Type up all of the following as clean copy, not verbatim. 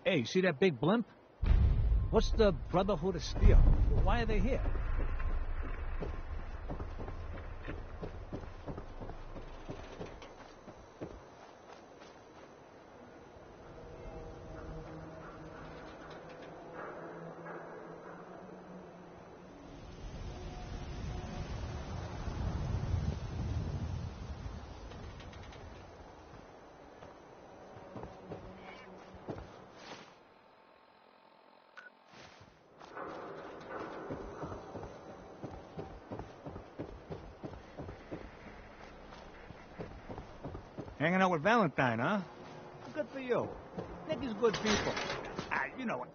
Hey, see that big blimp? What's the Brotherhood of Steel? Why are they here? Hanging out with Valentine, huh? Good for you. Nick is good people. You know it.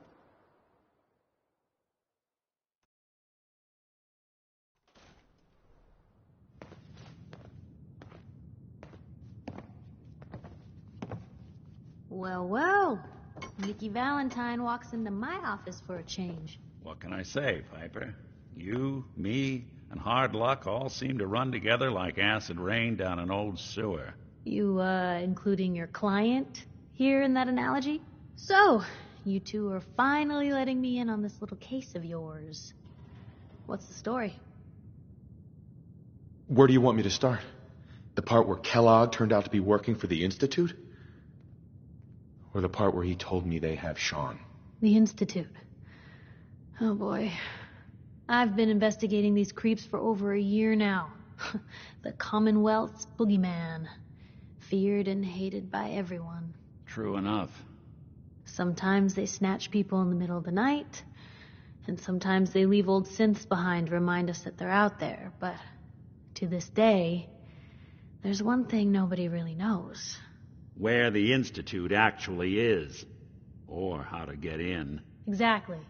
Well, well. Nicky Valentine walks into my office for a change. What can I say, Piper? You, me, and hard luck all seem to run together like acid rain down an old sewer. You, including your client here in that analogy? So, you two are finally letting me in on this little case of yours. What's the story? Where do you want me to start? The part where Kellogg turned out to be working for the Institute? Or the part where he told me they have Sean? The Institute. Oh boy. I've been investigating these creeps for over a year now. The Commonwealth's boogeyman. Feared and hated by everyone. True enough. Sometimes they snatch people in the middle of the night, and sometimes they leave old synths behind to remind us that they're out there. But to this day, there's one thing nobody really knows. Where the Institute actually is. Or how to get in. Exactly.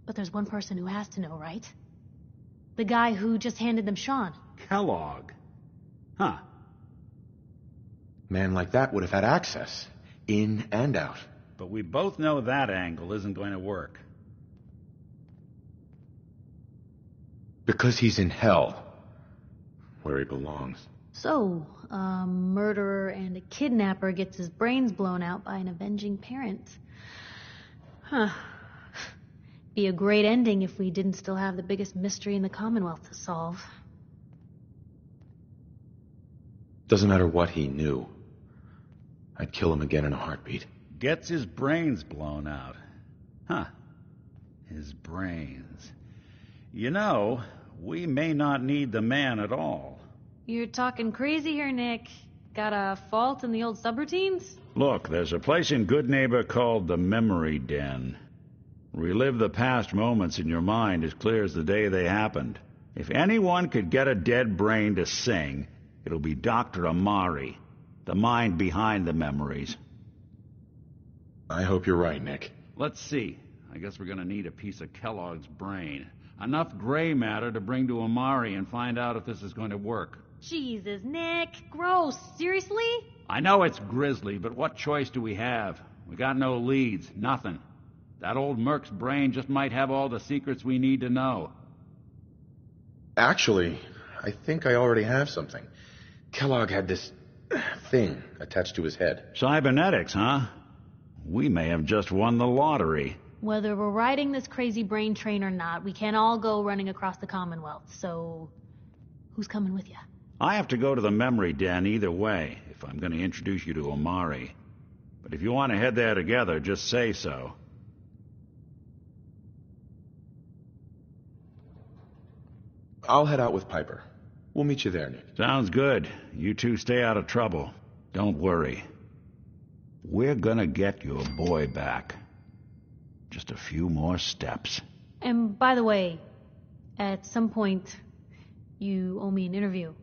But there's one person who has to know, right? The guy who just handed them Sean. Kellogg. Huh. Man like that would have had access. In and out. But we both know that angle isn't going to work. Because he's in hell. Where he belongs. So, a murderer and a kidnapper gets his brains blown out by an avenging parent. Huh. Be a great ending if we didn't still have the biggest mystery in the Commonwealth to solve. Doesn't matter what he knew. I'd kill him again in a heartbeat. Gets his brains blown out. Huh. His brains. You know, we may not need the man at all. You're talking crazy here, Nick. Got a fault in the old subroutines? Look, there's a place in Goodneighbor called the Memory Den. Relive the past moments in your mind as clear as the day they happened. If anyone could get a dead brain to sing, it'll be Dr. Amari, the mind behind the memories. I hope you're right, Nick. Let's see. I guess we're gonna need a piece of Kellogg's brain. Enough gray matter to bring to Amari and find out if this is going to work. Jesus, Nick. Gross. Seriously? I know it's grisly, but what choice do we have? We got no leads, nothing. That old Merc's brain just might have all the secrets we need to know. Actually, I think I already have something. Kellogg had this thing attached to his head. Cybernetics, huh? We may have just won the lottery. Whether we're riding this crazy brain train or not, we can't all go running across the Commonwealth, so who's coming with you? I have to go to the Memory Den either way, if I'm going to introduce you to Amari. But if you want to head there together, just say so. I'll head out with Piper. We'll meet you there, Nick. Sounds good. You two stay out of trouble. Don't worry. We're gonna get your boy back. Just a few more steps. And by the way, at some point, you owe me an interview.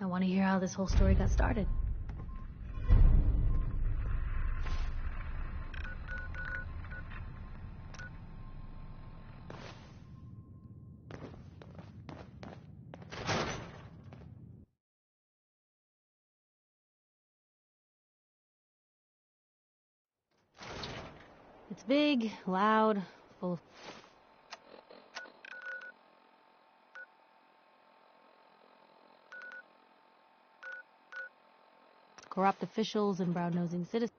I want to hear how this whole story got started. It's big, loud, full of... corrupt officials and brown-nosing citizens.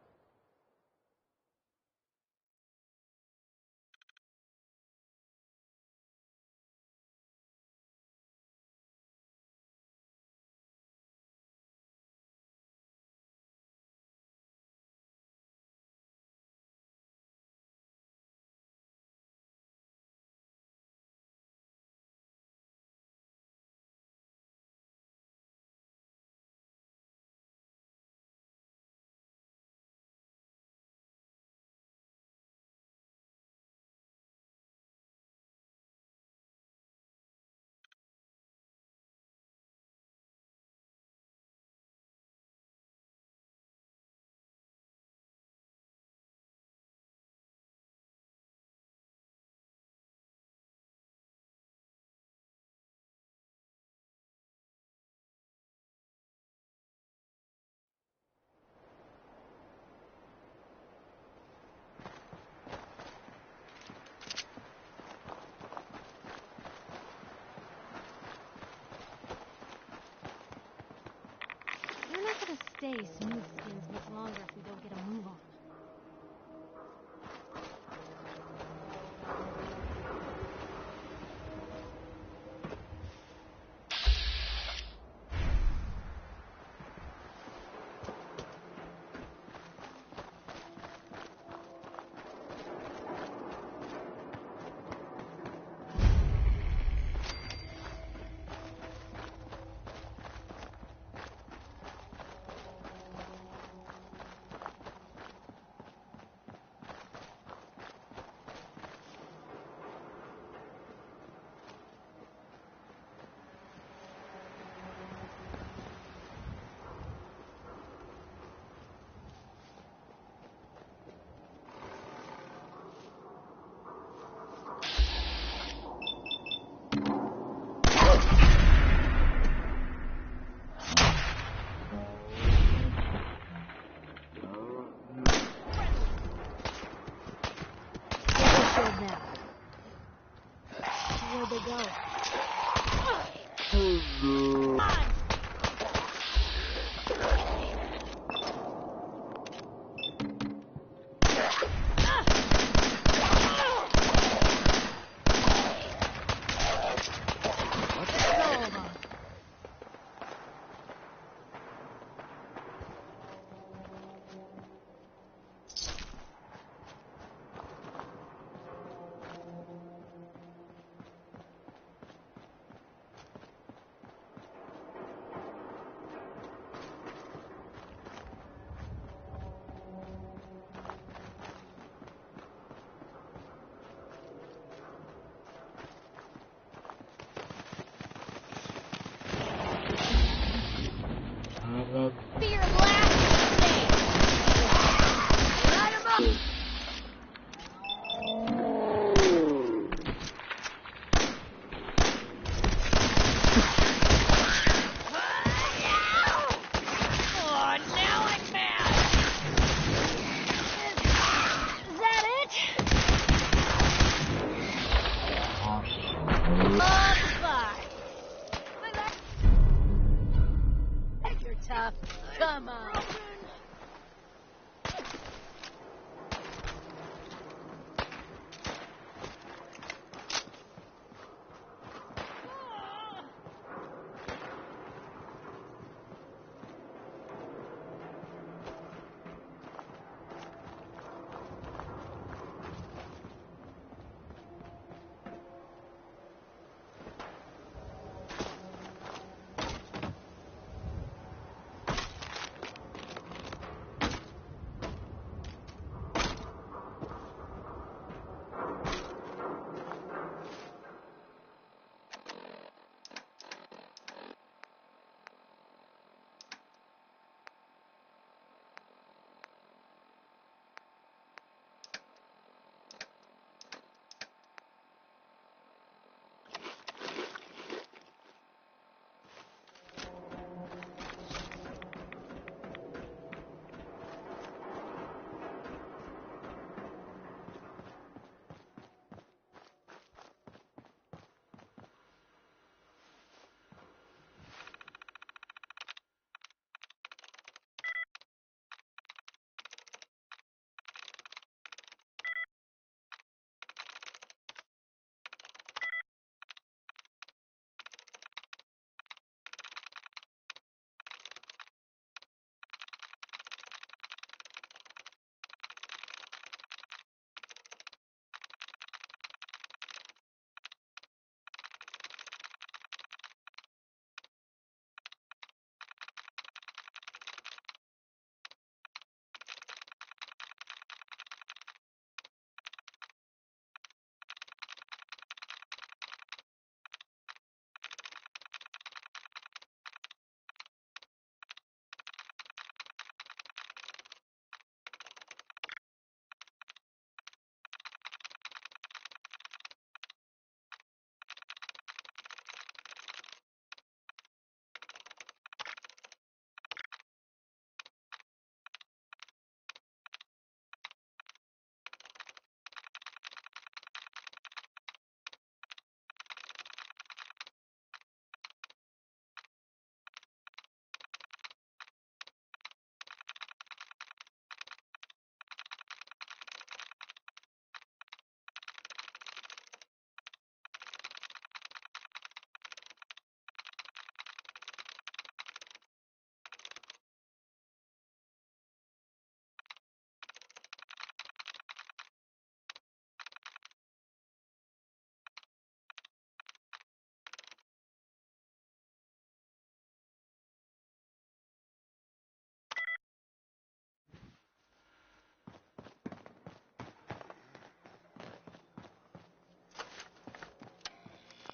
gonna stay smooth skins much longer if we don't get a move on. Where'd they go? Fear blast! Light 'em up! Oh, now I'm mad! Is that it? Bye-bye! You're tough. Come on.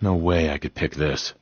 No way I could pick this.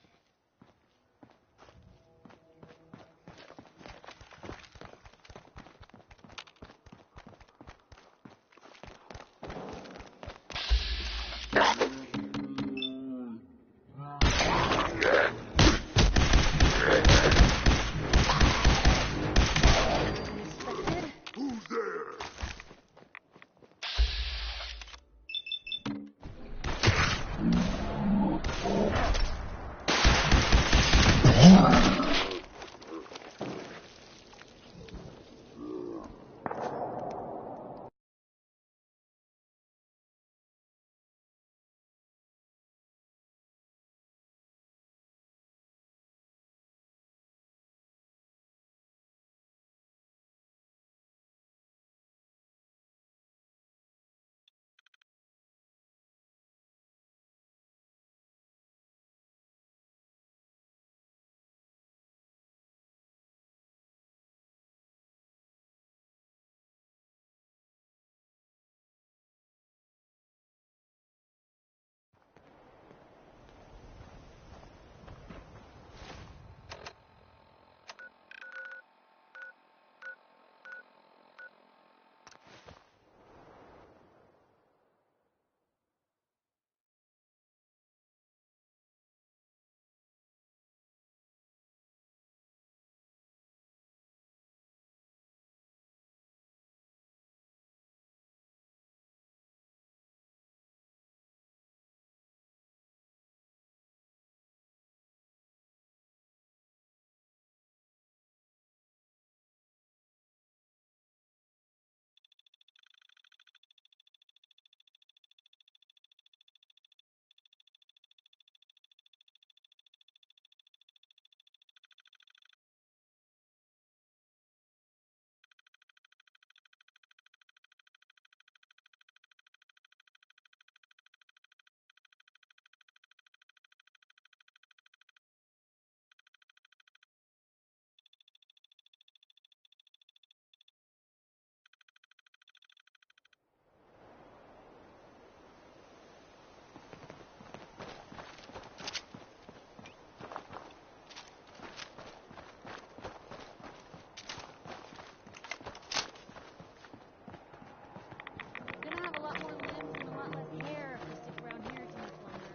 Gonna have a lot more limbs and a lot less hair if we stick around here too much longer.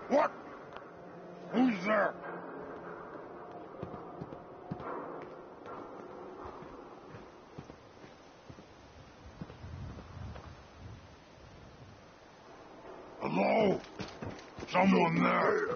What? Who's there? Hello? Someone there?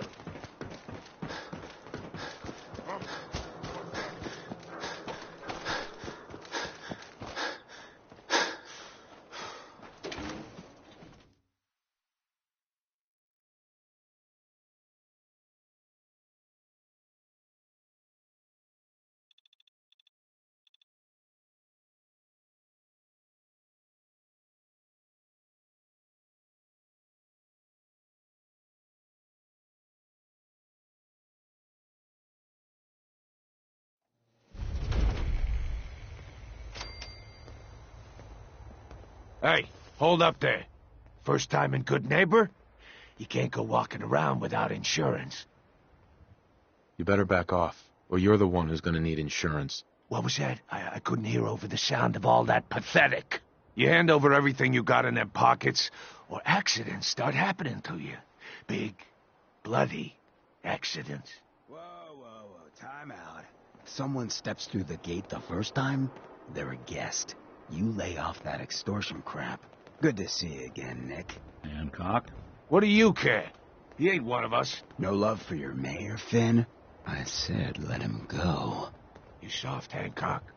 Hey, hold up there. First time in Good Neighbor? You can't go walking around without insurance. You better back off, or you're the one who's gonna need insurance. What was that? I couldn't hear over the sound of all that pathetic. You hand over everything you got in them pockets, or accidents start happening to you. Big, bloody accidents. Whoa, whoa, whoa, time out. If someone steps through the gate the first time, they're a guest. You lay off that extortion crap. Good to see you again, Nick. Hancock? What do you care? He ain't one of us. No love for your mayor, Finn? I said let him go. You soft, Hancock.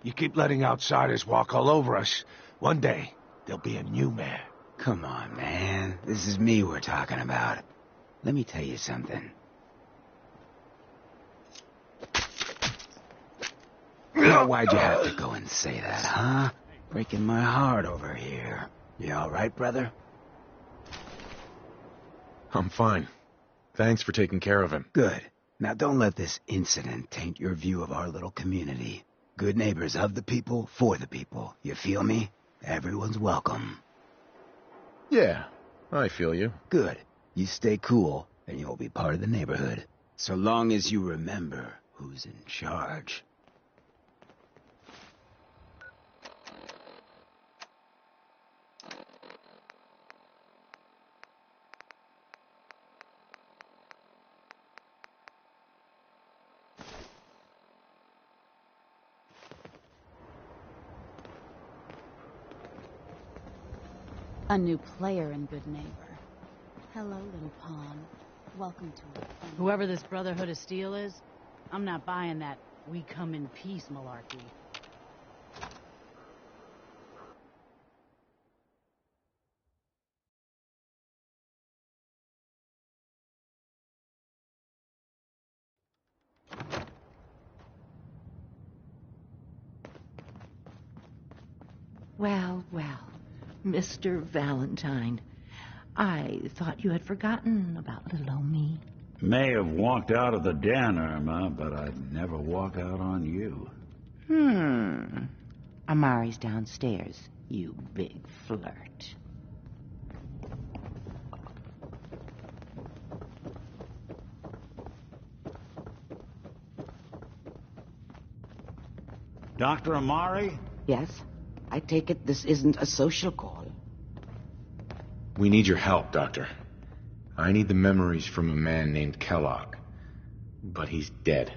You keep letting outsiders walk all over us. One day, there'll be a new mayor. Come on, man. This is me we're talking about. Let me tell you something. Now, why'd you have to go and say that, huh? Breaking my heart over here. You all right, brother? I'm fine. Thanks for taking care of him. Good. Now don't let this incident taint your view of our little community. Good neighbors of the people, for the people. You feel me? Everyone's welcome. Yeah, I feel you. Good. You stay cool, and you'll be part of the neighborhood. So long as you remember who's in charge. A new player in Good Neighbor. Hello, little pawn. Welcome to it. Whoever this Brotherhood of Steel is, I'm not buying that we come in peace malarkey. Well, Mr. Valentine, I thought you had forgotten about little old me. May have walked out of the den, Irma, but I'd never walk out on you. Amari's downstairs, you big flirt. Dr. Amari? Yes? I take it this isn't a social call. We need your help, Doctor. I need the memories from a man named Kellogg. But he's dead.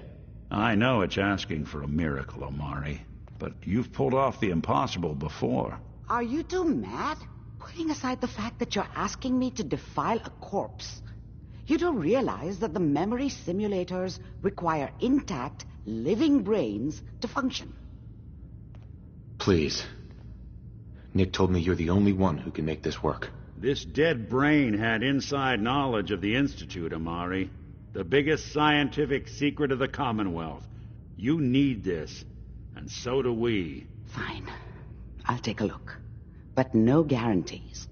I know it's asking for a miracle, Amari, but you've pulled off the impossible before. Are you two mad? Putting aside the fact that you're asking me to defile a corpse, you don't realize that the memory simulators require intact, living brains to function. Please. Nick told me you're the only one who can make this work. This dead brain had inside knowledge of the Institute, Amari. The biggest scientific secret of the Commonwealth. You need this, and so do we. Fine. I'll take a look. But no guarantees.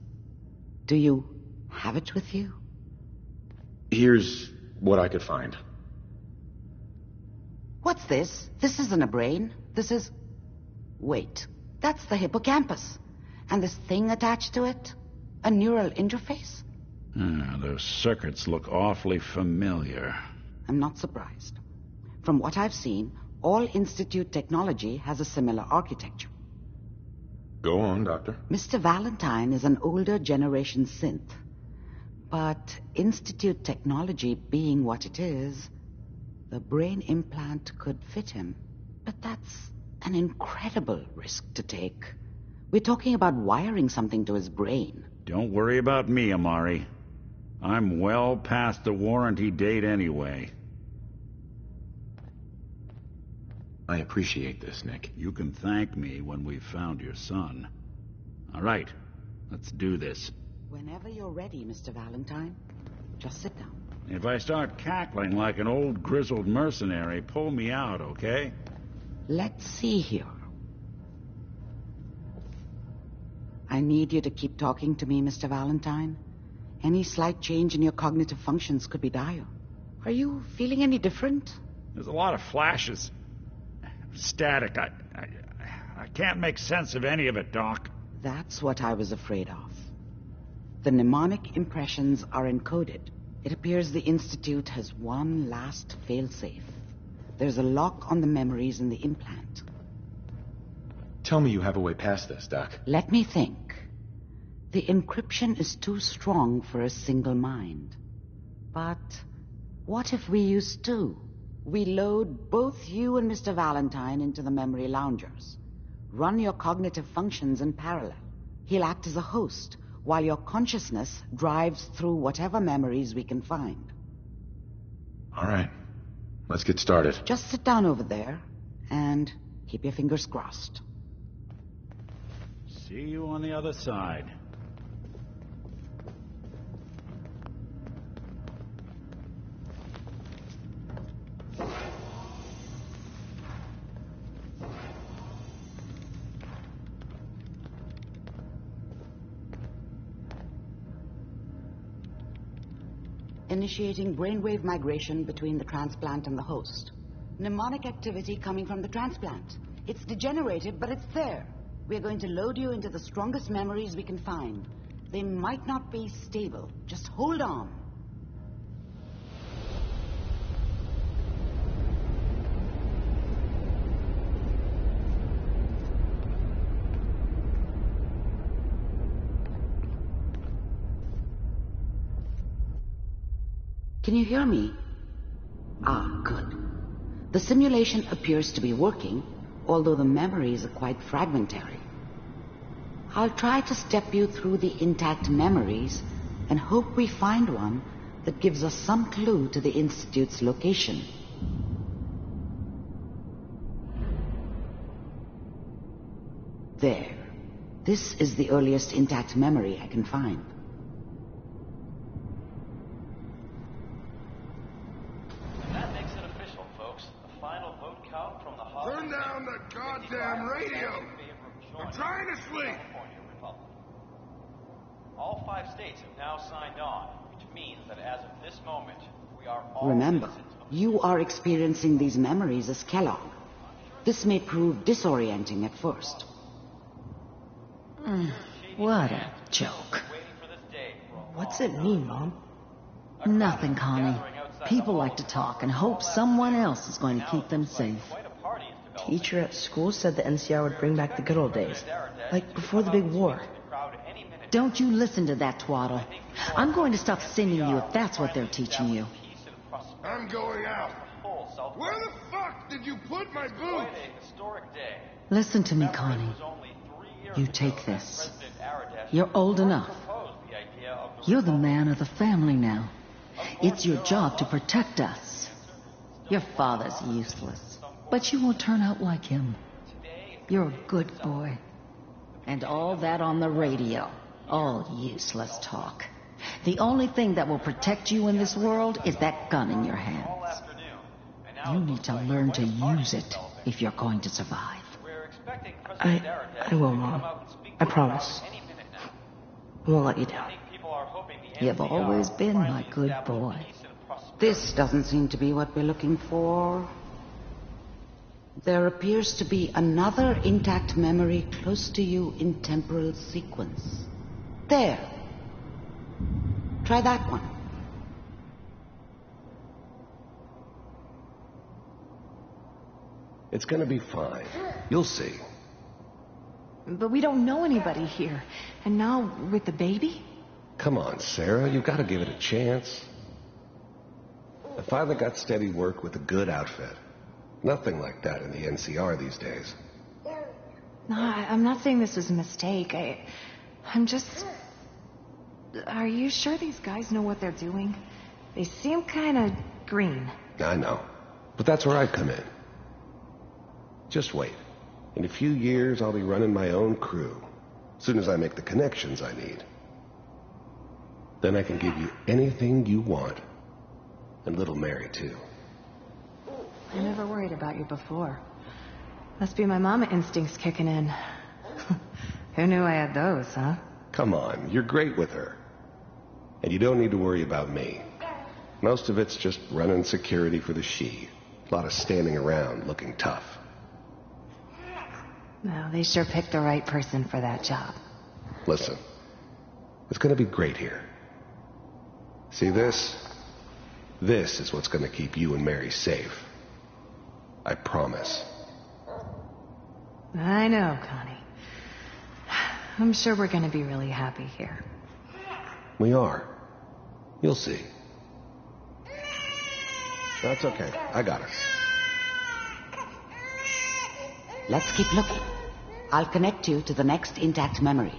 Do you have it with you? Here's what I could find. What's this? This isn't a brain. This is... Wait. That's the hippocampus. And this thing attached to it? A neural interface? Those circuits look awfully familiar. I'm not surprised. From what I've seen, all Institute technology has a similar architecture. Go on, Doctor. Mr. Valentine is an older generation synth. But Institute technology being what it is, the brain implant could fit him. But that's an incredible risk to take. We're talking about wiring something to his brain. Don't worry about me, Amari. I'm well past the warranty date anyway. I appreciate this, Nick. You can thank me when we've found your son. All right, let's do this. Whenever you're ready, Mr. Valentine, just sit down. If I start cackling like an old grizzled mercenary, pull me out, okay? Let's see here. I need you to keep talking to me, Mr. Valentine. Any slight change in your cognitive functions could be dire. Are you feeling any different? There's a lot of flashes. Static. I can't make sense of any of it, Doc. That's what I was afraid of. The mnemonic impressions are encoded. It appears the Institute has one last failsafe. There's a lock on the memories in the implant. Tell me you have a way past this, Doc. Let me think. The encryption is too strong for a single mind. But what if we use two? We load both you and Mr. Valentine into the memory loungers. Run your cognitive functions in parallel. He'll act as a host, while your consciousness drives through whatever memories we can find. All right. Let's get started. Just sit down over there, and keep your fingers crossed. See you on the other side. initiating brainwave migration between the transplant and the host. Mnemonic activity coming from the transplant. It's degenerated, but it's there. We're going to load you into the strongest memories we can find. They might not be stable. Just hold on. Can you hear me? Ah, good. The simulation appears to be working, although the memories are quite fragmentary. I'll try to step you through the intact memories and hope we find one that gives us some clue to the Institute's location. There. This is the earliest intact memory I can find. Turn down the goddamn radio! I'm trying to sleep! All 5 states have now signed on, which means that as of this moment, we are all... Remember, you are experiencing these memories as Kellogg. This may prove disorienting at first. What a joke. What's it mean, Mom? Nothing, Connie. People like to talk and hope someone else is going to keep them safe. Teacher at school said the NCR would bring back the good old days, like before the big war. Don't you listen to that twaddle. I'm going to stop sending you if that's what they're teaching you. I'm going out. Where the fuck did you put my boots? Listen to me, Connie. You take this. You're old enough. You're the man of the family now. It's your job to protect us. Your father's useless, but you won't turn out like him. You're a good boy. And all that on the radio, all useless talk. The only thing that will protect you in this world is that gun in your hands. You need to learn to use it if you're going to survive. I will, Mom. I promise. I won't let you down. You've always been my good boy. This doesn't seem to be what we're looking for. There appears to be another intact memory close to you in temporal sequence. There. Try that one. It's gonna be fine. You'll see. But we don't know anybody here. And now, with the baby? Come on, Sarah, you've got to give it a chance. I finally got steady work with a good outfit. Nothing like that in the NCR these days. No, I'm not saying this was a mistake. I'm just... Are you sure these guys know what they're doing? They seem kind of green. I know. But that's where I come in. Just wait. In a few years, I'll be running my own crew. As soon as I make the connections I need. Then I can give you anything you want. And little Mary, too. I never worried about you before. Must be my mama instincts kicking in. Who knew I had those, huh? Come on, you're great with her. And you don't need to worry about me. Most of it's just running security for the she. A lot of standing around looking tough. No, they sure picked the right person for that job. Listen, it's gonna be great here. See this? This is what's gonna keep you and Mary safe. I promise. I know, Connie. I'm sure we're gonna be really happy here. We are. You'll see. That's okay. I got her. Let's keep looking. I'll connect you to the next intact memory.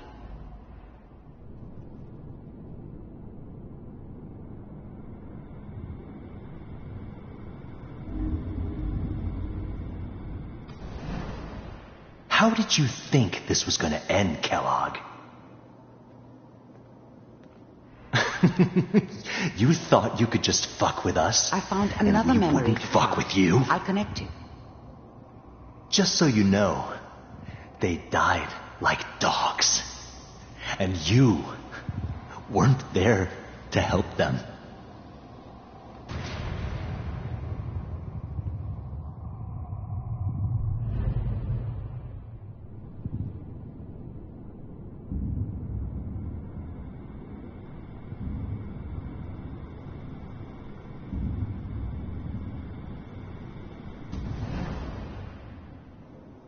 How did you think this was going to end, Kellogg? You thought you could just fuck with us? I found another and we memory. wouldn't fuck with you? I'll connect you. Just so you know, they died like dogs. And you weren't there to help them.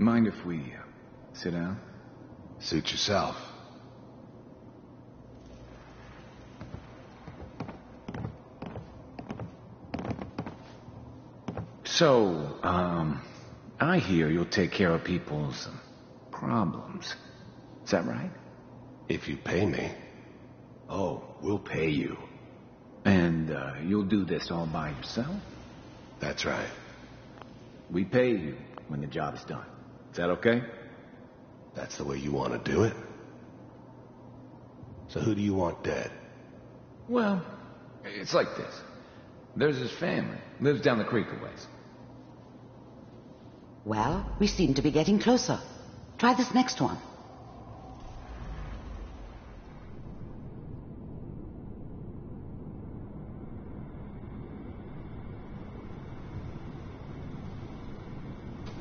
Mind if we sit down? Suit yourself. So, I hear you'll take care of people's problems. Is that right? If you pay me. Oh, we'll pay you. And you'll do this all by yourself? That's right. We pay you when the job is done. Is that okay? That's the way you want to do it? So who do you want dead? Well, it's like this. There's his family. Lives down the creek a ways. Well, we seem to be getting closer. Try this next one.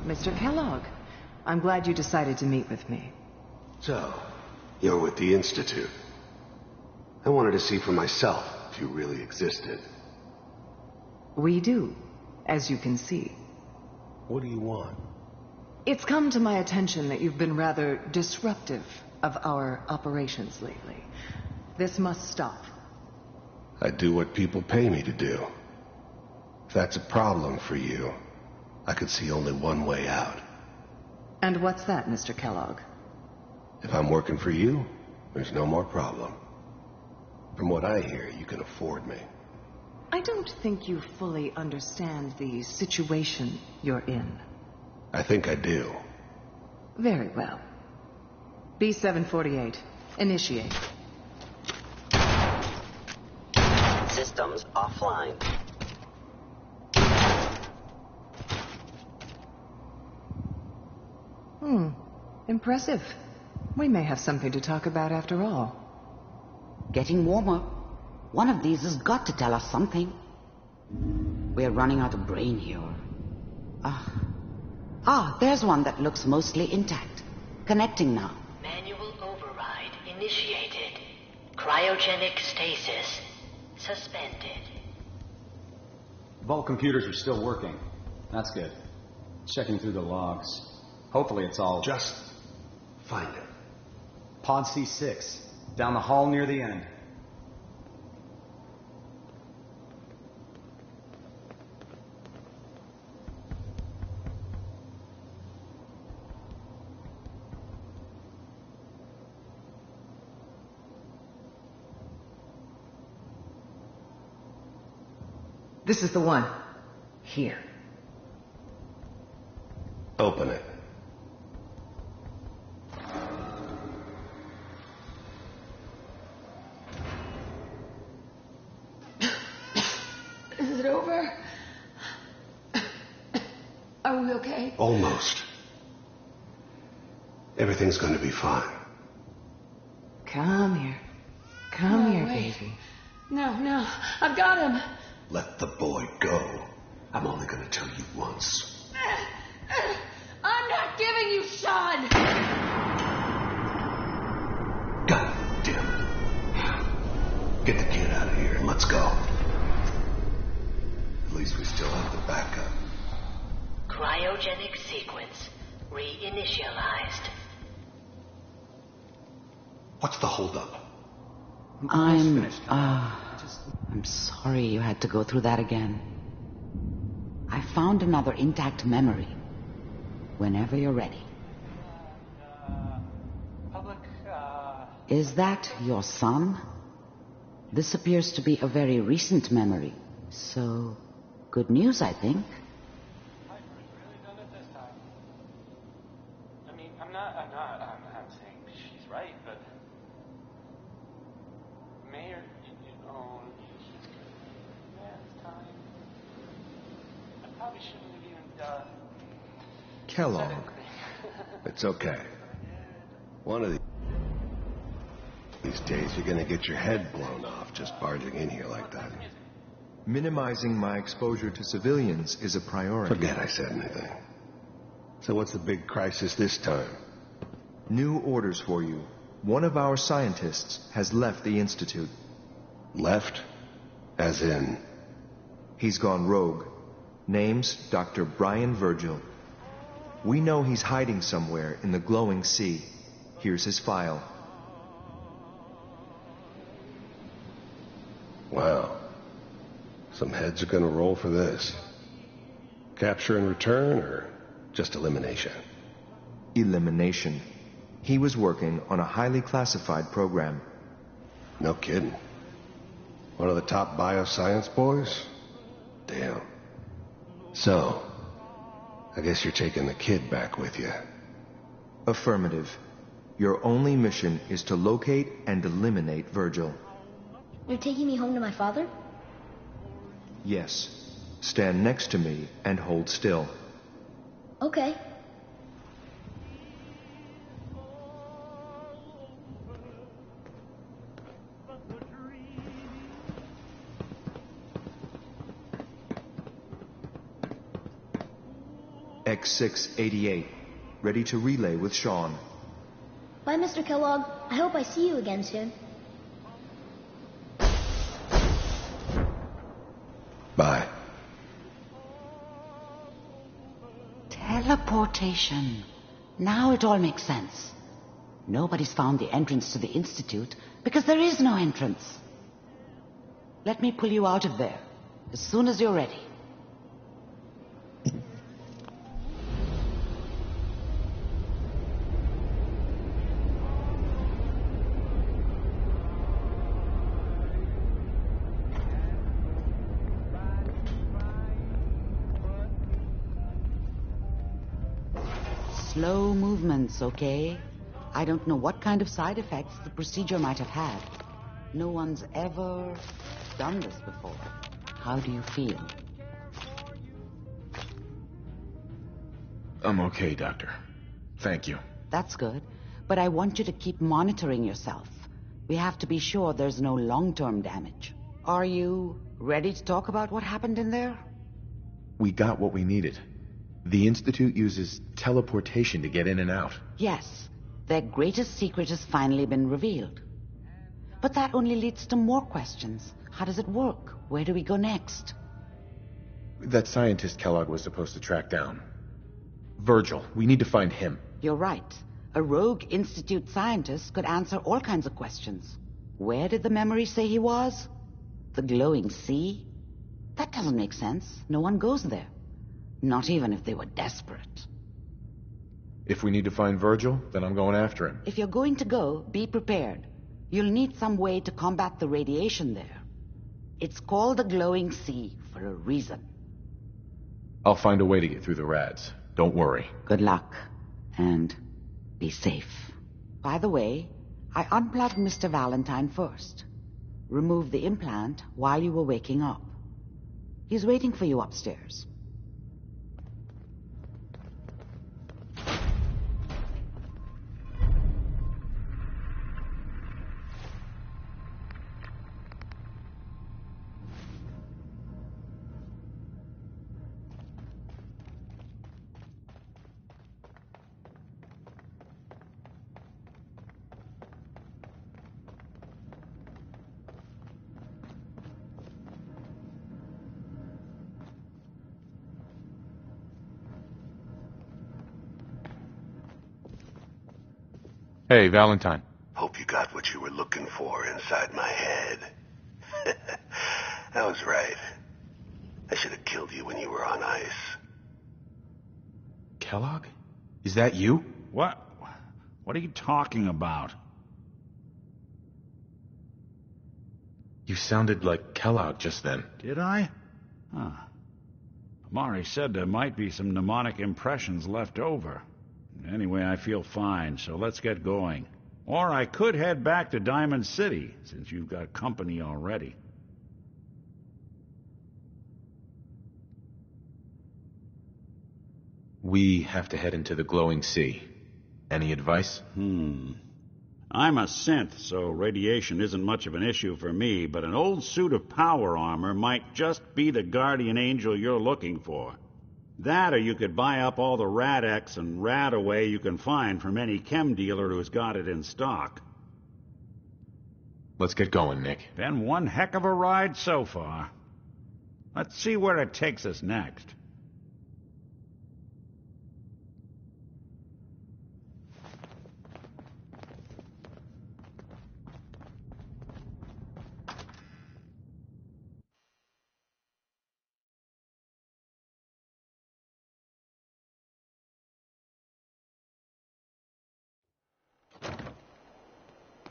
Mr. Kellogg, I'm glad you decided to meet with me. So, you're with the Institute. I wanted to see for myself if you really existed. We do, as you can see. What do you want? It's come to my attention that you've been rather disruptive of our operations lately. This must stop. I do what people pay me to do. If that's a problem for you, I could see only one way out. And what's that, Mr. Kellogg? If I'm working for you, there's no more problem. From what I hear, you can afford me. I don't think you fully understand the situation you're in. I think I do. Very well. B-748, initiate. Systems offline. Impressive. We may have something to talk about after all. Getting warmer. One of these has got to tell us something. We're running out of brain here. There's one that looks mostly intact. Connecting now. Manual override initiated. Cryogenic stasis suspended. Vault computers are still working. That's good. Checking through the logs. Hopefully it's all... Just find it. Pod C6. Down the hall near the end. This is the one. Here. Open it. Is it over? Are we okay? Almost. Everything's going to be fine. Come here. Come here, wait. baby. No, I've got him. Let the boy go. I'm only going to tell you once. I'm not giving you Sean. God damn it. Get the kid out of here and let's go. At least we still have the backup. Cryogenic sequence reinitialized. What's the holdup? I'm sorry you had to go through that again. I found another intact memory. Whenever you're ready. Is that your son? This appears to be a very recent memory. So, good news, I think. I'm saying she's right, but Mayor, last time, I probably shouldn't have even Kellogg. It's okay. One of these days you're gonna get your head blown off just barging in here like that. Minimizing my exposure to civilians is a priority. Forget I said anything. So what's the big crisis this time? New orders for you. One of our scientists has left the Institute. Left? As in? He's gone rogue. Name's Dr. Brian Virgil. We know he's hiding somewhere in the glowing sea. Here's his file. Wow. Some heads are gonna roll for this. Capture and return, or just elimination? Elimination. He was working on a highly classified program. No kidding. One of the top bioscience boys? Damn. So, I guess you're taking the kid back with you. Affirmative. Your only mission is to locate and eliminate Virgil. You're taking me home to my father? Yes. Stand next to me and hold still. Okay. X688, ready to relay with Sean. Bye, Mr. Kellogg. I hope I see you again soon. Bye. Teleportation. Now it all makes sense. Nobody's found the entrance to the Institute because there is no entrance. Let me pull you out of there as soon as you're ready. Slow movements, okay? I don't know what kind of side effects the procedure might have had. No one's ever done this before. How do you feel? I'm okay, Doctor. Thank you. That's good. But I want you to keep monitoring yourself. We have to be sure there's no long-term damage. Are you ready to talk about what happened in there? We got what we needed. The Institute uses teleportation to get in and out. Yes. Their greatest secret has finally been revealed. But that only leads to more questions. How does it work? Where do we go next? That scientist Kellogg was supposed to track down. Virgil. We need to find him. You're right. A rogue Institute scientist could answer all kinds of questions. Where did the memory say he was? The glowing sea? That doesn't make sense. No one goes there. Not even if they were desperate. If we need to find Virgil, then I'm going after him. If you're going to go, be prepared. You'll need some way to combat the radiation there. It's called the glowing sea for a reason. I'll find a way to get through the rads. Don't worry. Good luck. And be safe. By the way, I unplugged Mr. Valentine first. Removed the implant while you were waking up. He's waiting for you upstairs. Hey, Valentine. Hope you got what you were looking for inside my head. I was right. I should have killed you when you were on ice. Kellogg? Is that you? What? What are you talking about? You sounded like Kellogg just then. Did I? Huh. Amari said there might be some mnemonic impressions left over. Anyway, I feel fine, so let's get going. Or I could head back to Diamond City, since you've got company already. We have to head into the glowing sea. Any advice? I'm a synth, so radiation isn't much of an issue for me, but an old suit of power armor might just be the guardian angel you're looking for. That, or you could buy up all the Rad-X and Rad-Away you can find from any chem dealer who's got it in stock. Let's get going, Nick. Been one heck of a ride so far. Let's see where it takes us next.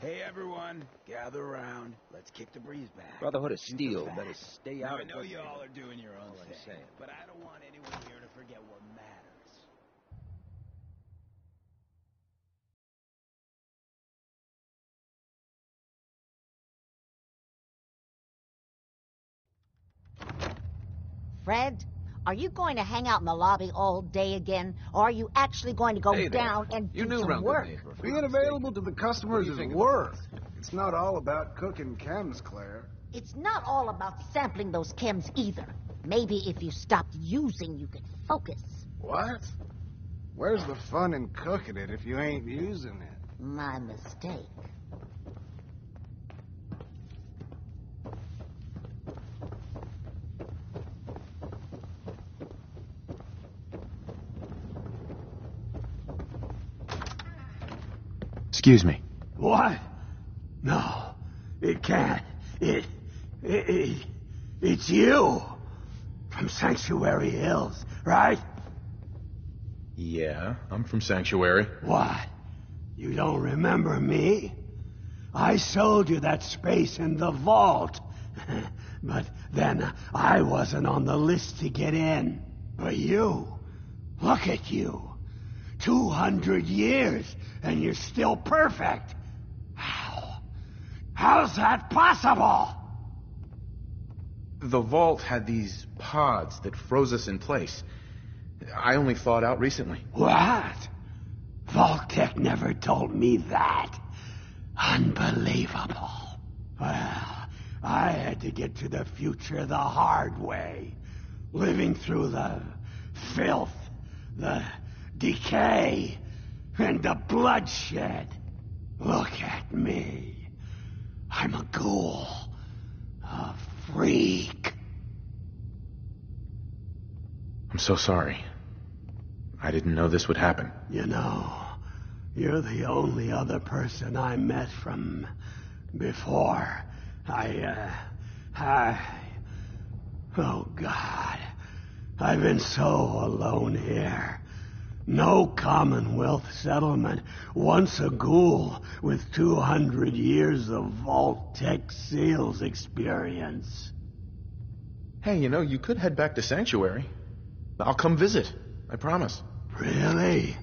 Hey everyone, gather around. Let's kick the breeze back. Brotherhood of Steel better stay out I of know Good you all Neighbor. are doing your own All I'm thing, saying. but I don't want anyone here to forget what matters. Fred, are you going to hang out in the lobby all day again, or are you actually going to go Hey there. down and You do knew some around work? Good Neighbor. if I'm Being not available mistaken. to the customers What is do you think work. about this? It's not all about cooking chems, Claire. It's not all about sampling those chems either. Maybe if you stopped using, you could focus. What? Where's the fun in cooking it if you ain't using it? My mistake. Excuse me. What? No, it can't. It's you. From Sanctuary Hills, right? Yeah, I'm from Sanctuary. What? You don't remember me? I sold you that space in the vault. But then I wasn't on the list to get in. But you, look at you. 200 years, and you're still perfect. How? How's that possible? The vault had these pods that froze us in place. I only thawed out recently. What? Vault-Tec never told me that. Unbelievable. Well, I had to get to the future the hard way. Living through the filth, the decay, and the bloodshed. Look at me. I'm a ghoul. A freak. I'm so sorry. I didn't know this would happen. You know, you're the only other person I met from before. Oh God. I've been so alone here. No Commonwealth settlement. Once a ghoul with 200 years of Vault-Tec sales experience. Hey, you know, you could head back to Sanctuary. I'll come visit. I promise. Really?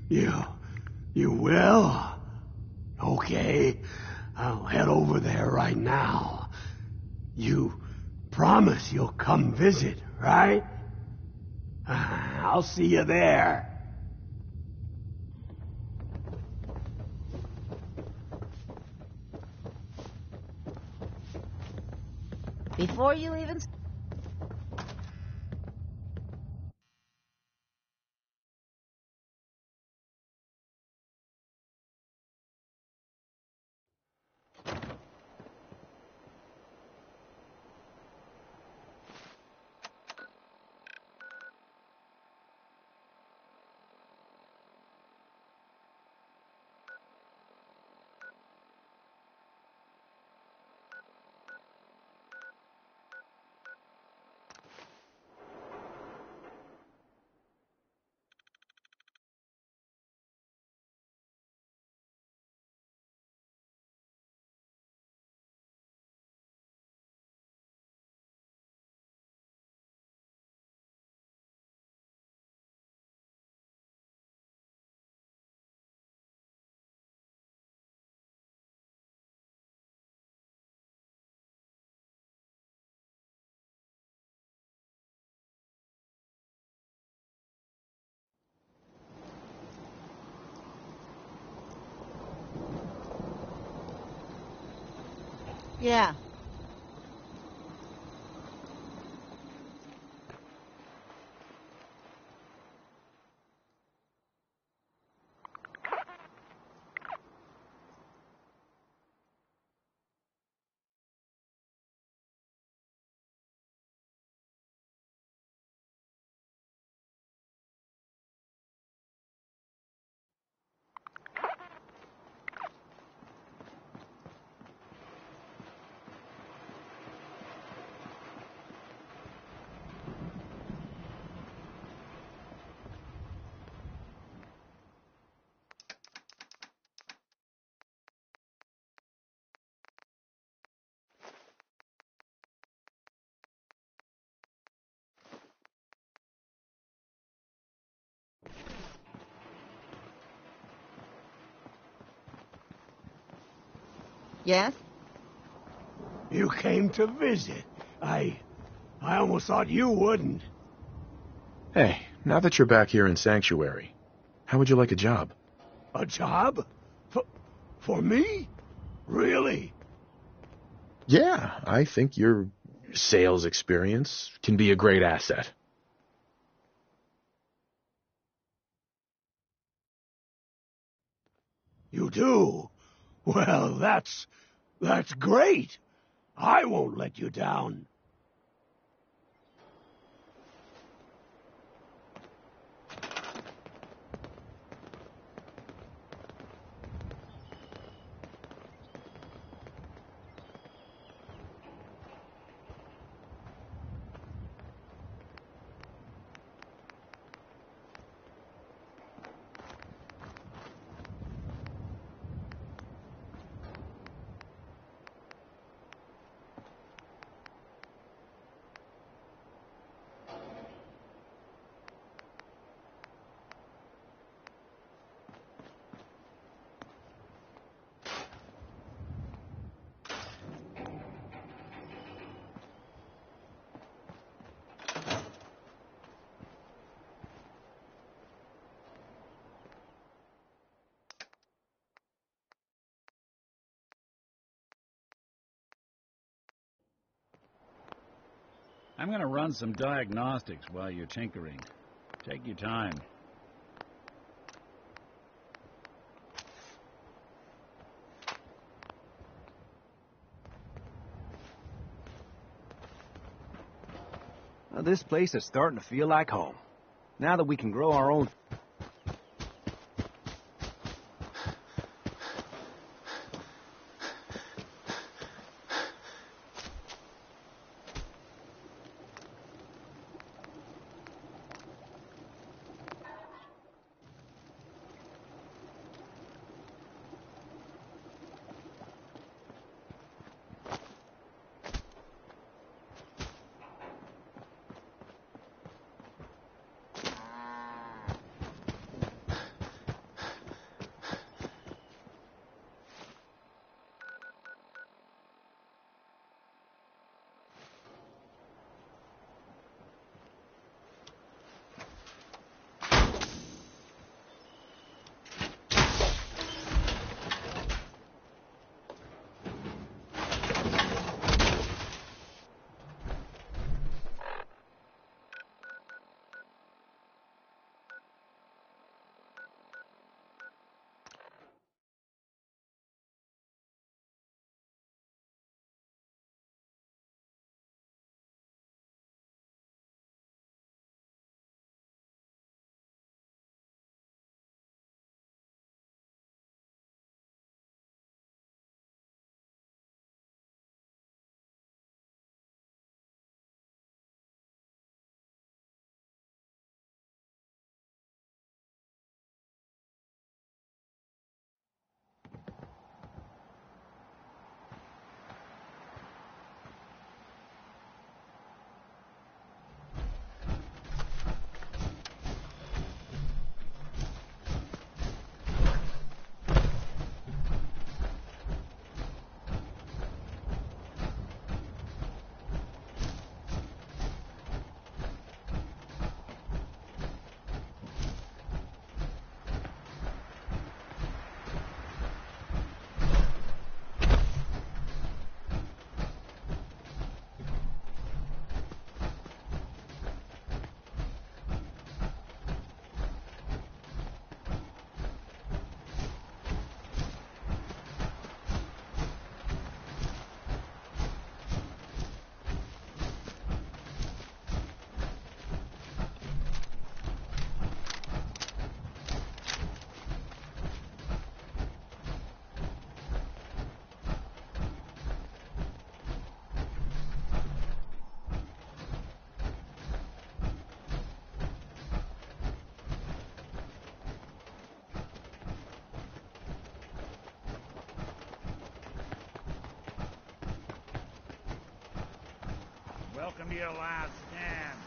You will? Okay. I'll head over there right now. You promise you'll come visit, right? I'll see you there. Before you even... Yeah. Yes? You came to visit. I almost thought you wouldn't. Hey, now that you're back here in Sanctuary, how would you like a job? A job? For me? Really? Yeah, I think your sales experience can be a great asset. You do? Well, that's great. I won't let you down. I'm going to run some diagnostics while you're tinkering. Take your time. Well, this place is starting to feel like home. Now that we can grow our own... Welcome to your last stand.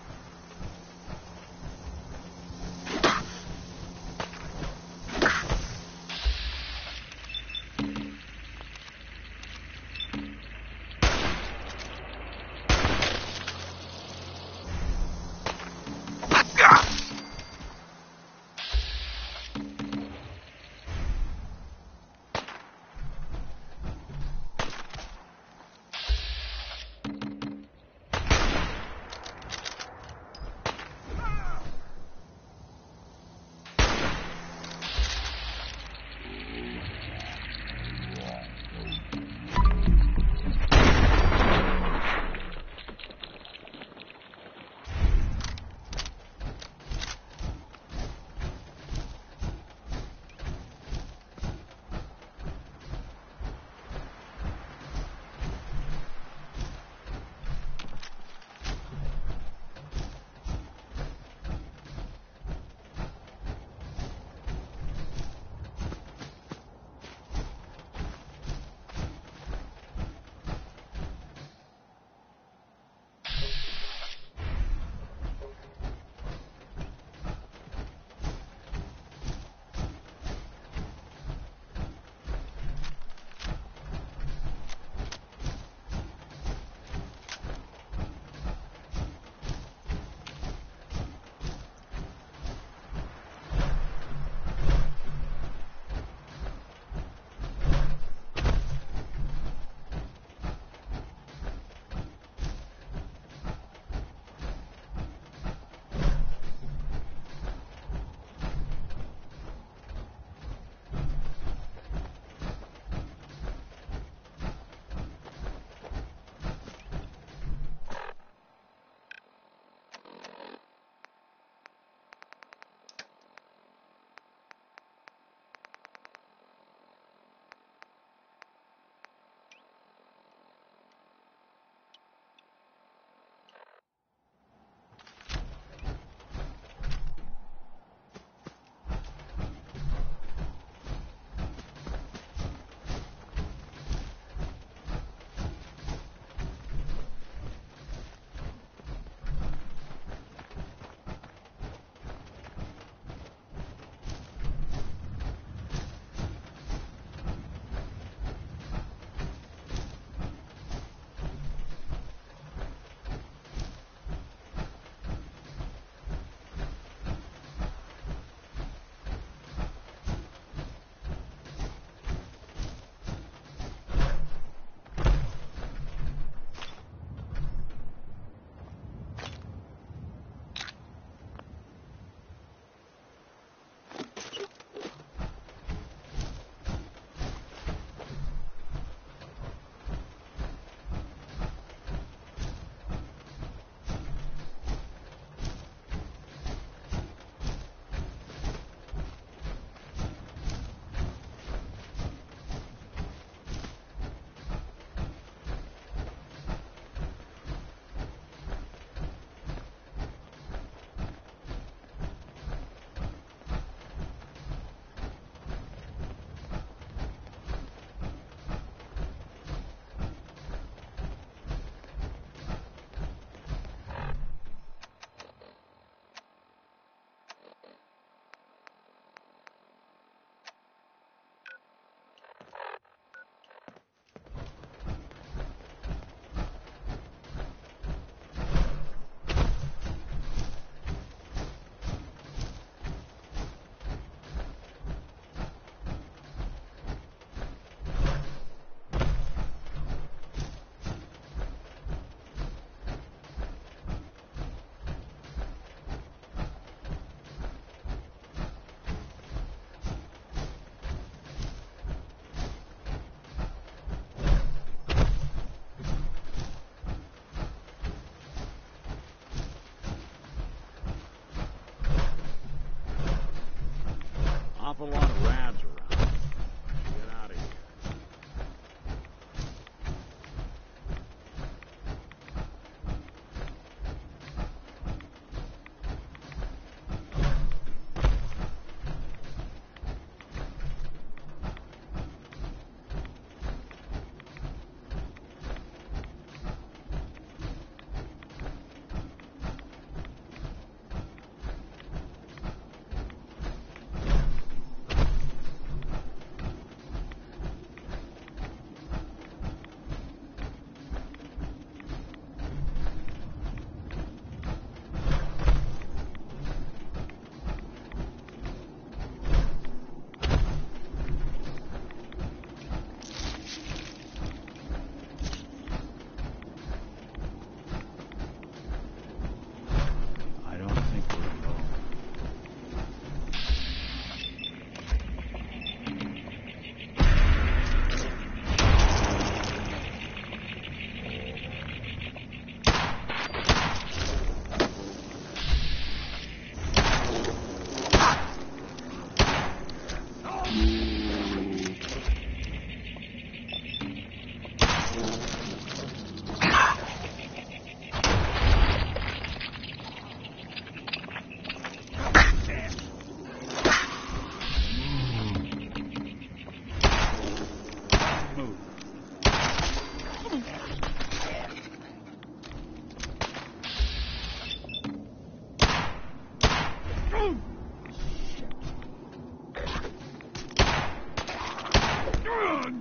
Move.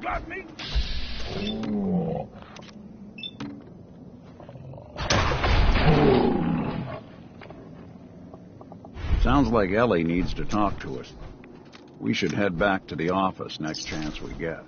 Got me. Sounds like Ellie needs to talk to us. We should head back to the office next chance we get.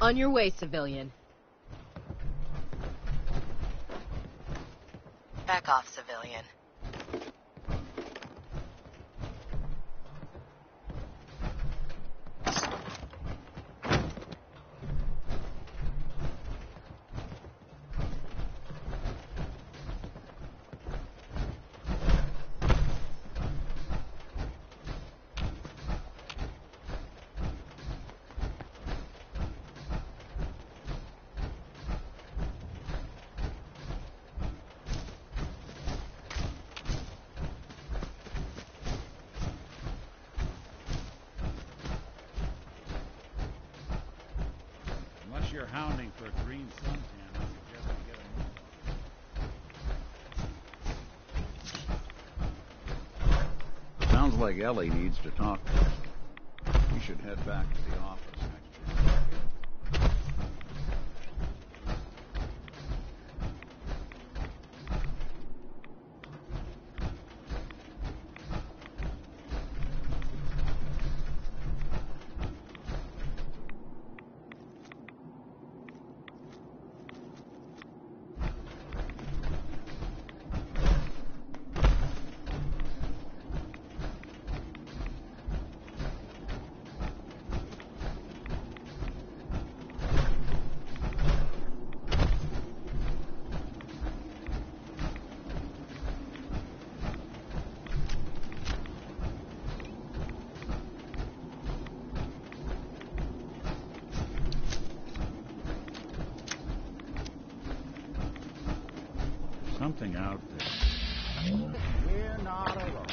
On your way, civilian. Back off, civilian. Unless you're hounding for a green suntan, I suggest you get a move on. Sounds like Ellie needs to talk to us. We should head back to the office next year. Something out there. We're not alone.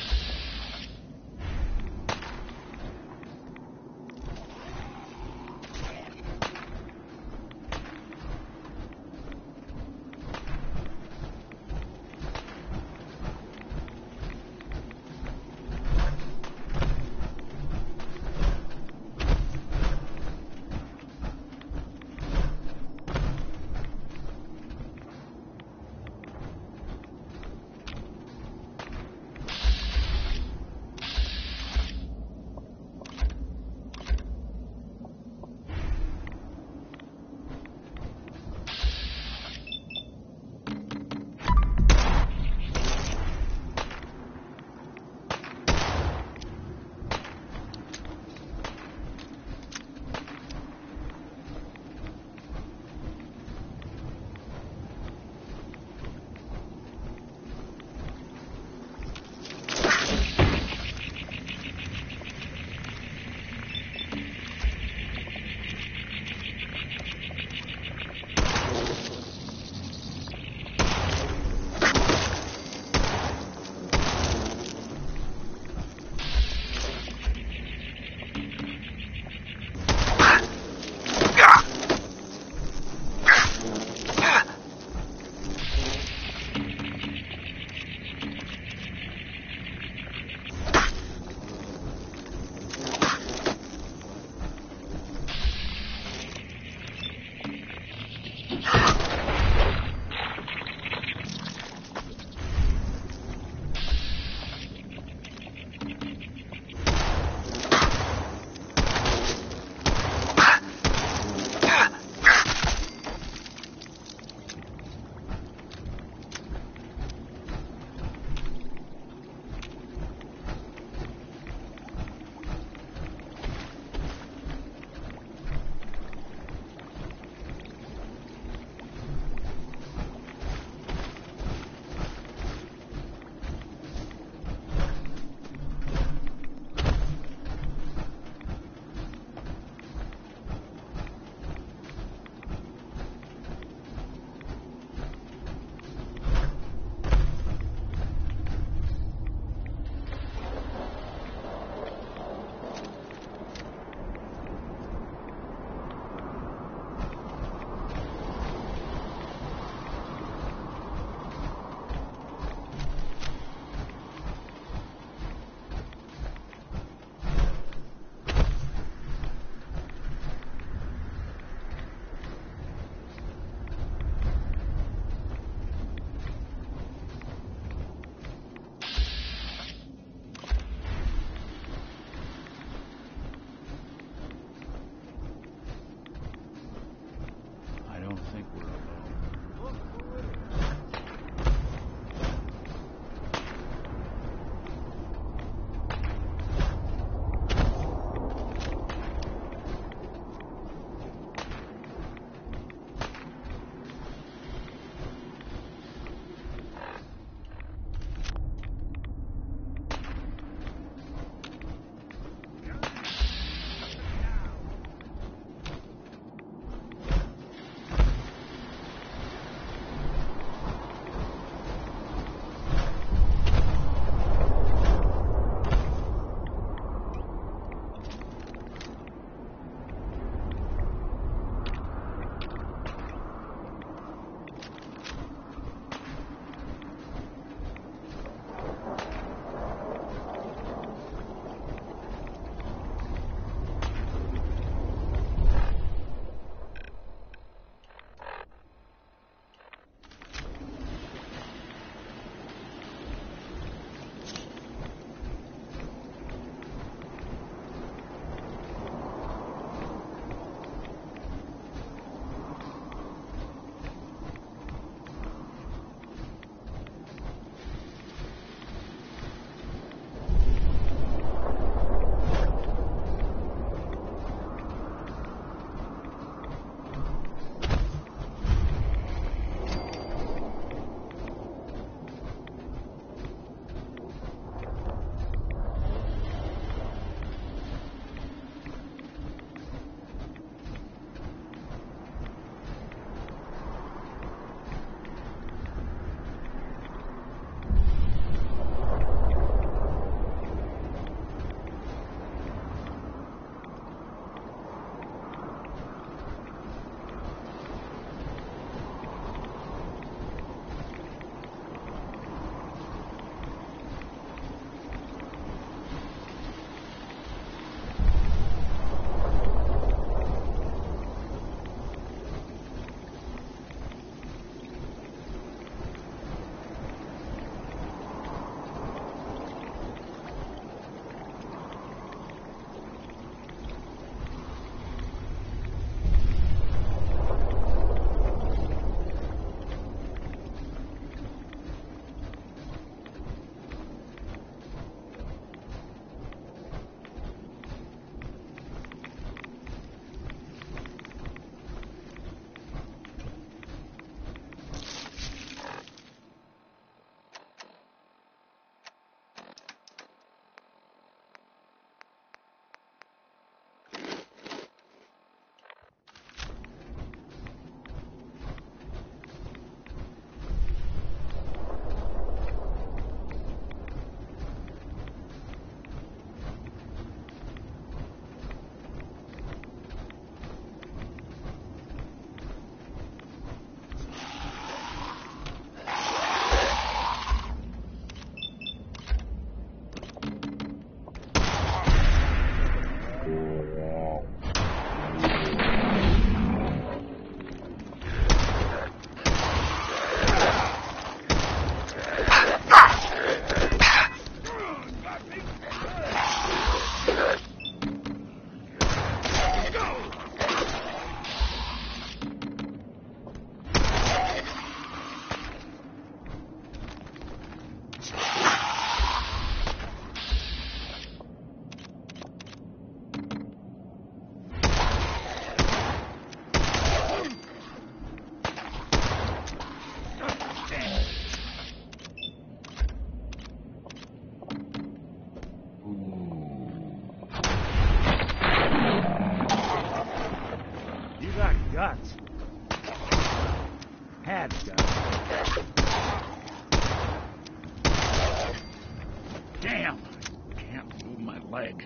leg.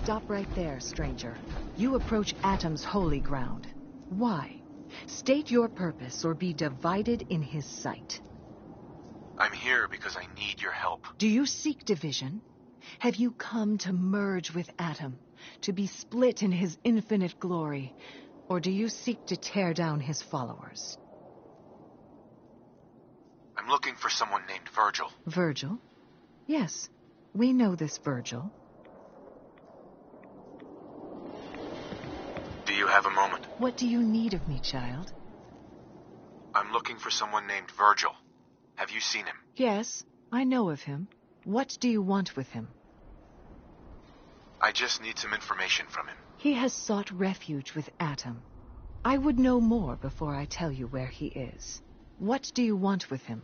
Stop right there, stranger. You approach Atom's holy ground. Why? State your purpose or be divided in his sight. I'm here because I need your help. Do you seek division? Have you come to merge with Atom, to be split in his infinite glory? Or do you seek to tear down his followers? I'm looking for someone named Virgil. Virgil? Yes, we know this Virgil. Do you have a moment? What do you need of me, child? I'm looking for someone named Virgil. Have you seen him? Yes, I know of him. What do you want with him? I just need some information from him. He has sought refuge with Atom. I would know more before I tell you where he is. What do you want with him?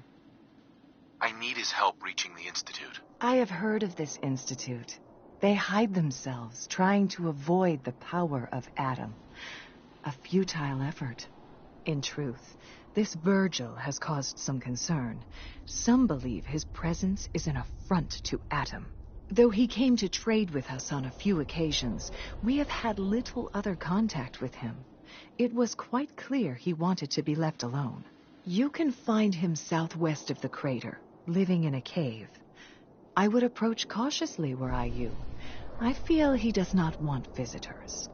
I need his help reaching the Institute. I have heard of this Institute. They hide themselves, trying to avoid the power of Atom. A futile effort. In truth, this Virgil has caused some concern. Some believe his presence is an affront to Atom. Though he came to trade with us on a few occasions, we have had little other contact with him. It was quite clear he wanted to be left alone. You can find him southwest of the crater, living in a cave. I would approach cautiously were I you. I feel he does not want visitors.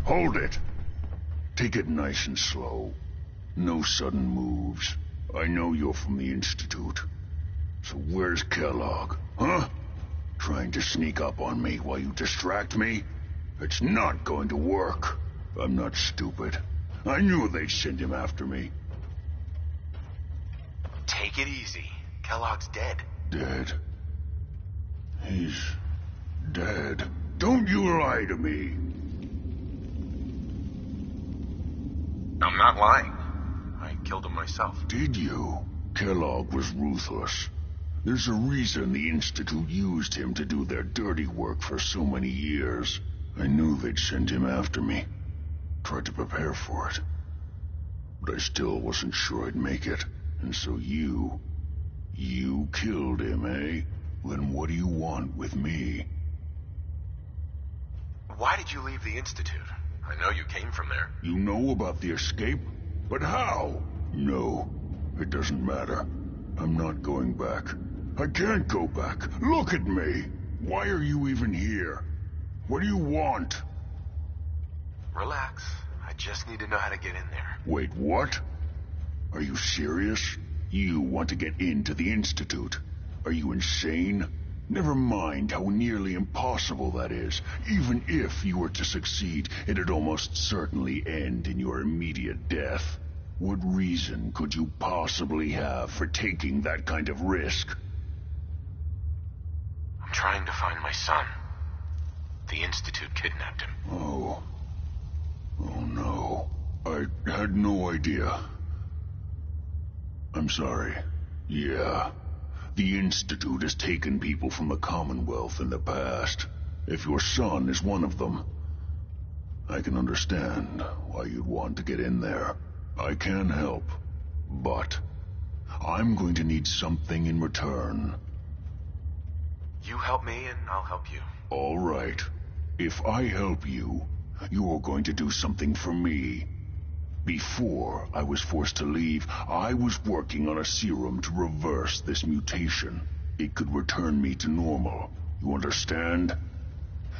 Hold it. Take it nice and slow. No sudden moves. I know you're from the Institute. So where's Kellogg, huh? Trying to sneak up on me while you distract me? It's not going to work. I'm not stupid. I knew they'd send him after me. Take it easy. Kellogg's dead. Dead? He's dead. Don't you lie to me. I'm not lying. I killed him myself. Did you? Kellogg was ruthless. There's a reason the Institute used him to do their dirty work for so many years. I knew they'd send him after me. Tried to prepare for it. But I still wasn't sure I'd make it. And so you killed him, eh? Then what do you want with me? Why did you leave the Institute? I know you came from there. You know about the escape? But how? No, it doesn't matter. I'm not going back. I can't go back. Look at me. Why are you even here? What do you want? Relax. I just need to know how to get in there. Wait, what? Are you serious? You want to get into the Institute? Are you insane? Never mind how nearly impossible that is. Even if you were to succeed, it'd almost certainly end in your immediate death. What reason could you possibly have for taking that kind of risk? I'm trying to find my son. The Institute kidnapped him. Oh no. I had no idea. I'm sorry. Yeah. The Institute has taken people from the Commonwealth in the past. If your son is one of them, I can understand why you'd want to get in there. I can help, but I'm going to need something in return. You help me and I'll help you. All right. If I help you, you're going to do something for me. Before I was forced to leave, I was working on a serum to reverse this mutation. It could return me to normal. You understand?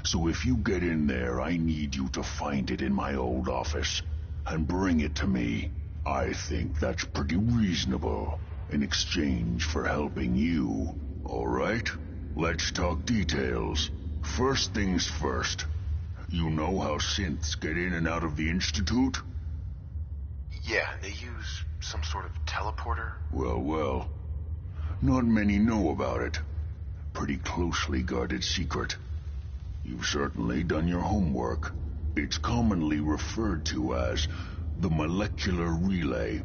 So if you get in there, I need you to find it in my old office and bring it to me. I think that's pretty reasonable in exchange for helping you. All right? Let's talk details. First things first. You know how synths get in and out of the Institute? Yeah, they use some sort of teleporter. Well. Not many know about it. Pretty closely guarded secret. You've certainly done your homework. It's commonly referred to as the molecular relay.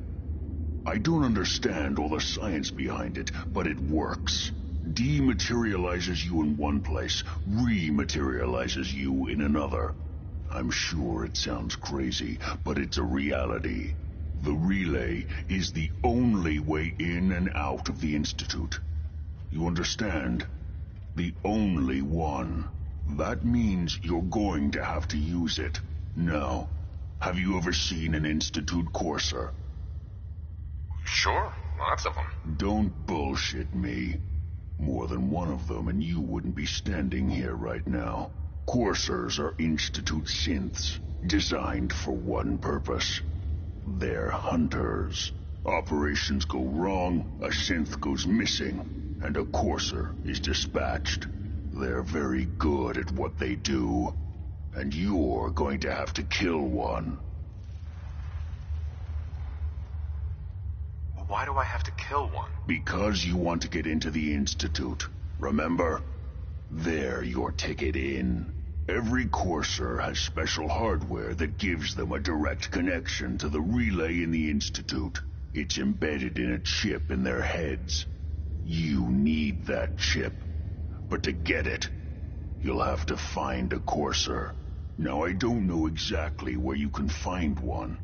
I don't understand all the science behind it, but it works. Dematerializes you in one place, rematerializes you in another. I'm sure it sounds crazy, but it's a reality. The relay is the only way in and out of the Institute. You understand? The only one. That means you're going to have to use it. Now, have you ever seen an Institute courser? Sure, lots of them. Don't bullshit me. More than one of them, and you wouldn't be standing here right now. Coursers are Institute synths, designed for one purpose. They're hunters. Operations go wrong, a synth goes missing, and a courser is dispatched. They're very good at what they do, and you're going to have to kill one. Why do I have to kill one? Because you want to get into the Institute. Remember? They're your ticket in. Every courser has special hardware that gives them a direct connection to the relay in the Institute. It's embedded in a chip in their heads. You need that chip. But to get it, you'll have to find a courser. Now, I don't know exactly where you can find one.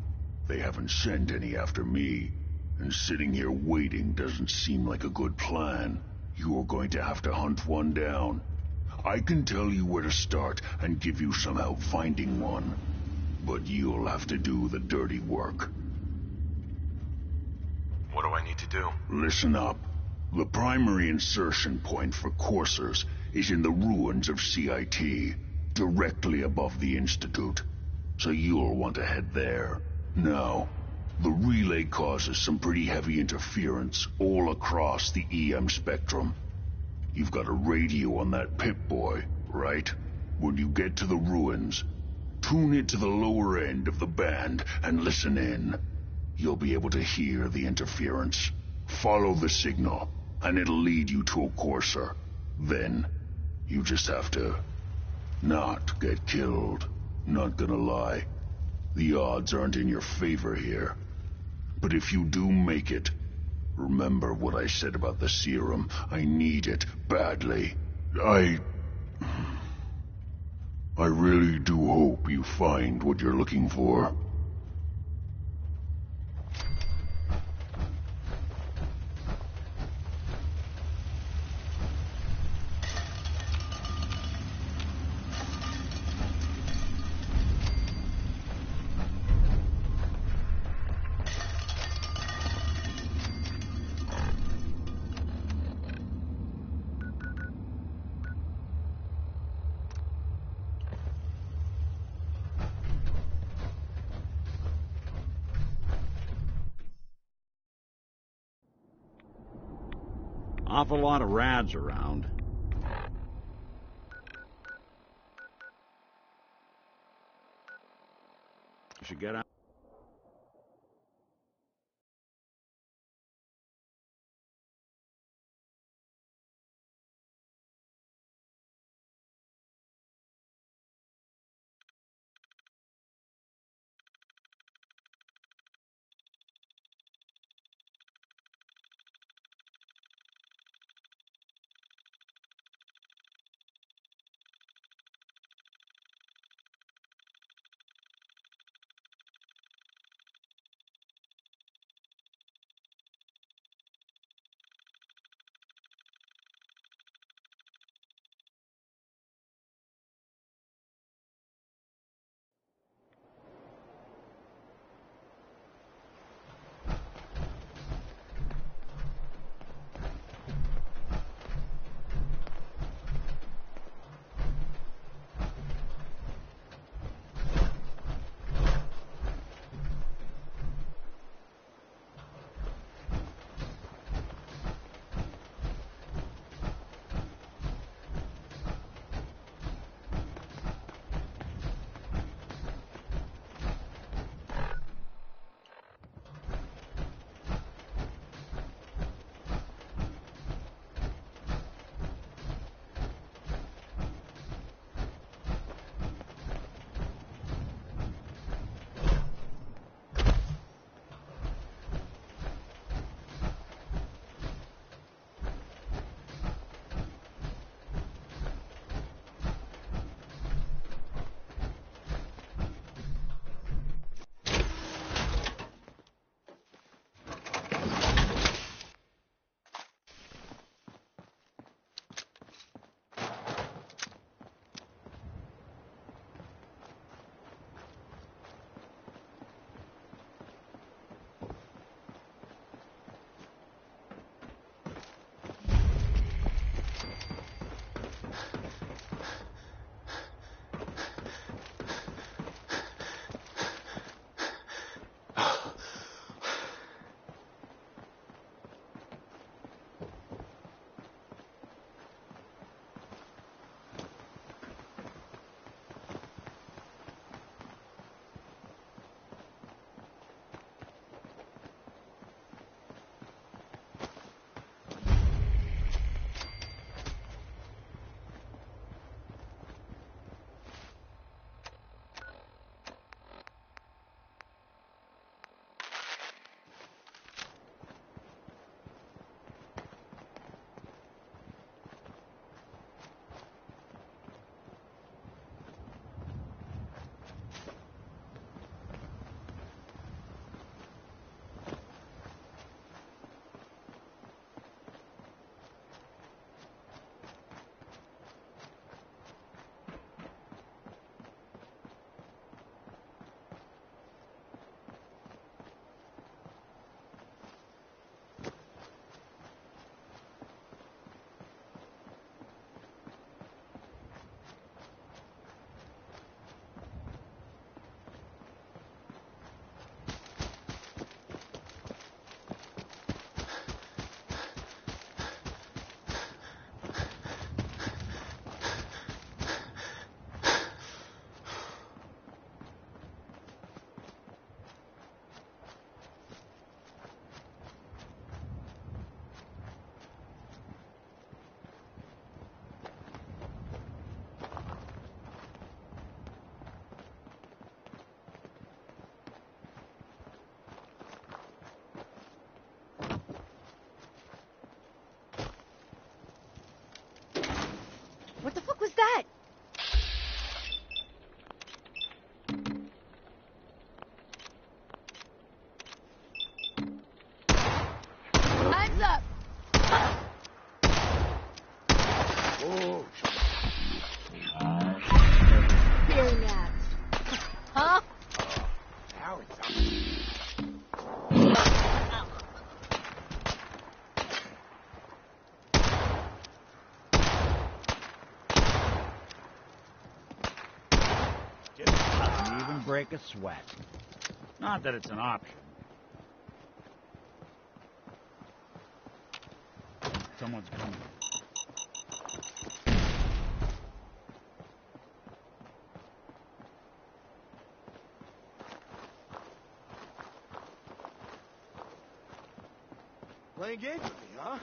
They haven't sent any after me. And sitting here waiting doesn't seem like a good plan. You're going to have to hunt one down. I can tell you where to start and give you some help finding one. But you'll have to do the dirty work. What do I need to do? Listen up. The primary insertion point for coursers is in the ruins of CIT, directly above the Institute. so you'll want to head there. Now, the relay causes some pretty heavy interference all across the EM spectrum. You've got a radio on that Pip-Boy, right? When you get to the ruins, tune it to the lower end of the band and listen in. You'll be able to hear the interference. Follow the signal, and it'll lead you to a courser. Then, you just have to not get killed. Not gonna lie. The odds aren't in your favor here. But if you do make it, remember what I said about the serum. I need it badly. I really do hope you find what you're looking for. Awful lot of rads around. You should get out. break a sweat. Not that it's an option. Someone's coming. Playing games with me, huh?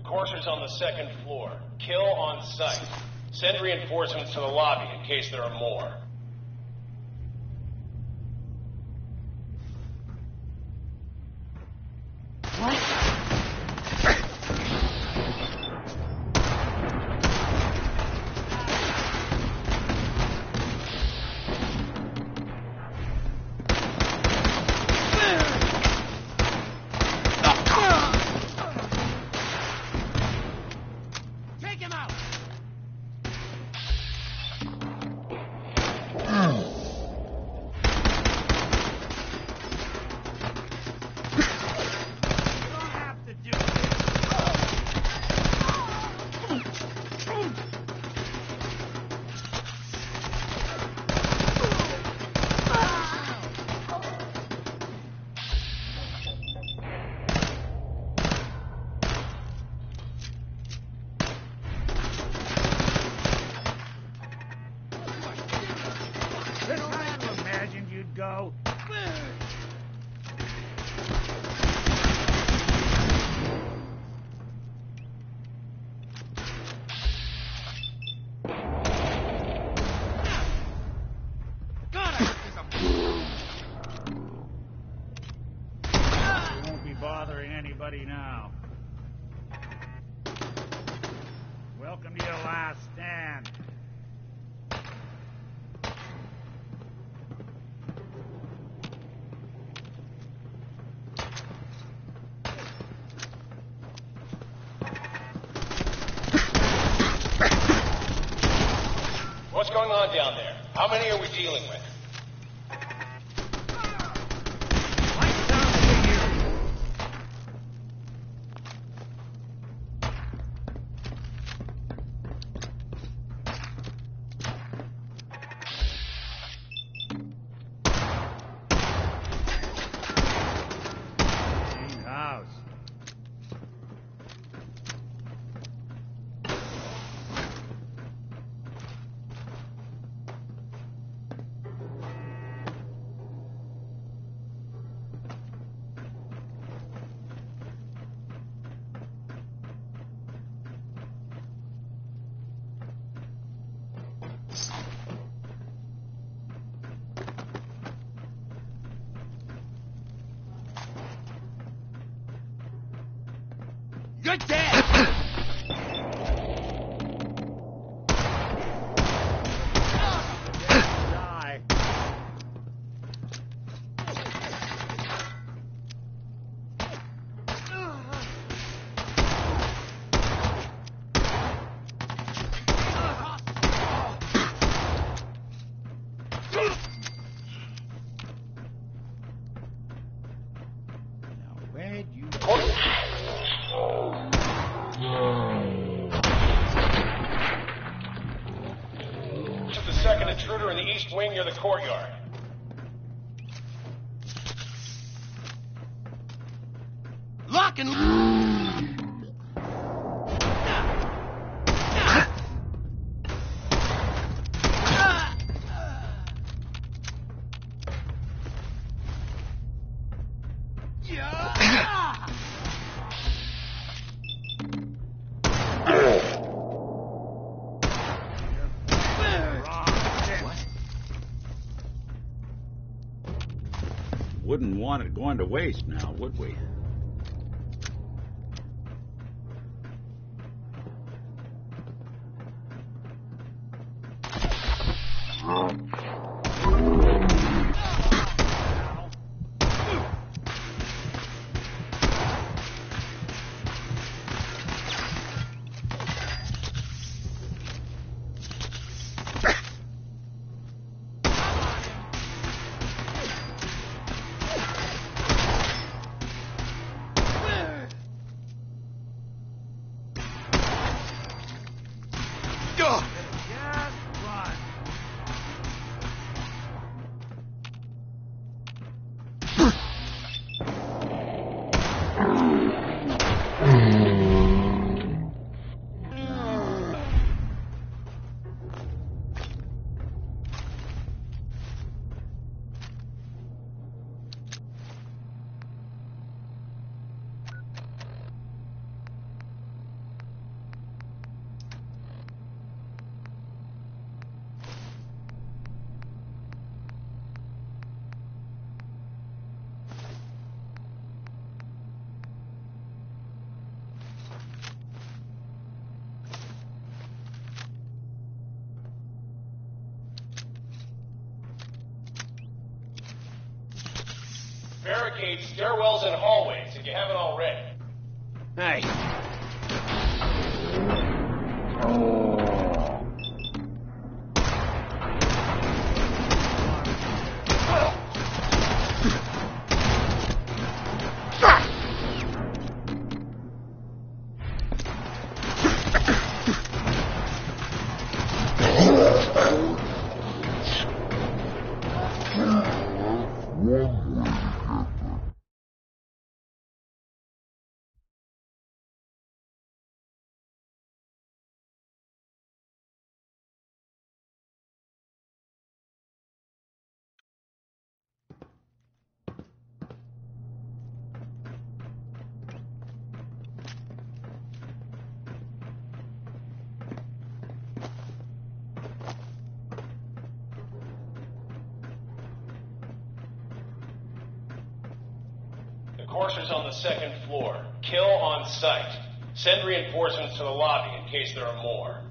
Coursers on the second floor. Kill on sight. Send reinforcements to the lobby in case there are more. Bothering anybody now. Welcome to your last stand. What's going on down there? How many are we dealing with? You're dead! Intruder in the east wing near the courtyard. fucking... Wouldn't want it going to waste now, would we? Barricade stairwells and hallways if you haven't already. Hey. The courser's on the second floor. Kill on sight. Send reinforcements to the lobby in case there are more.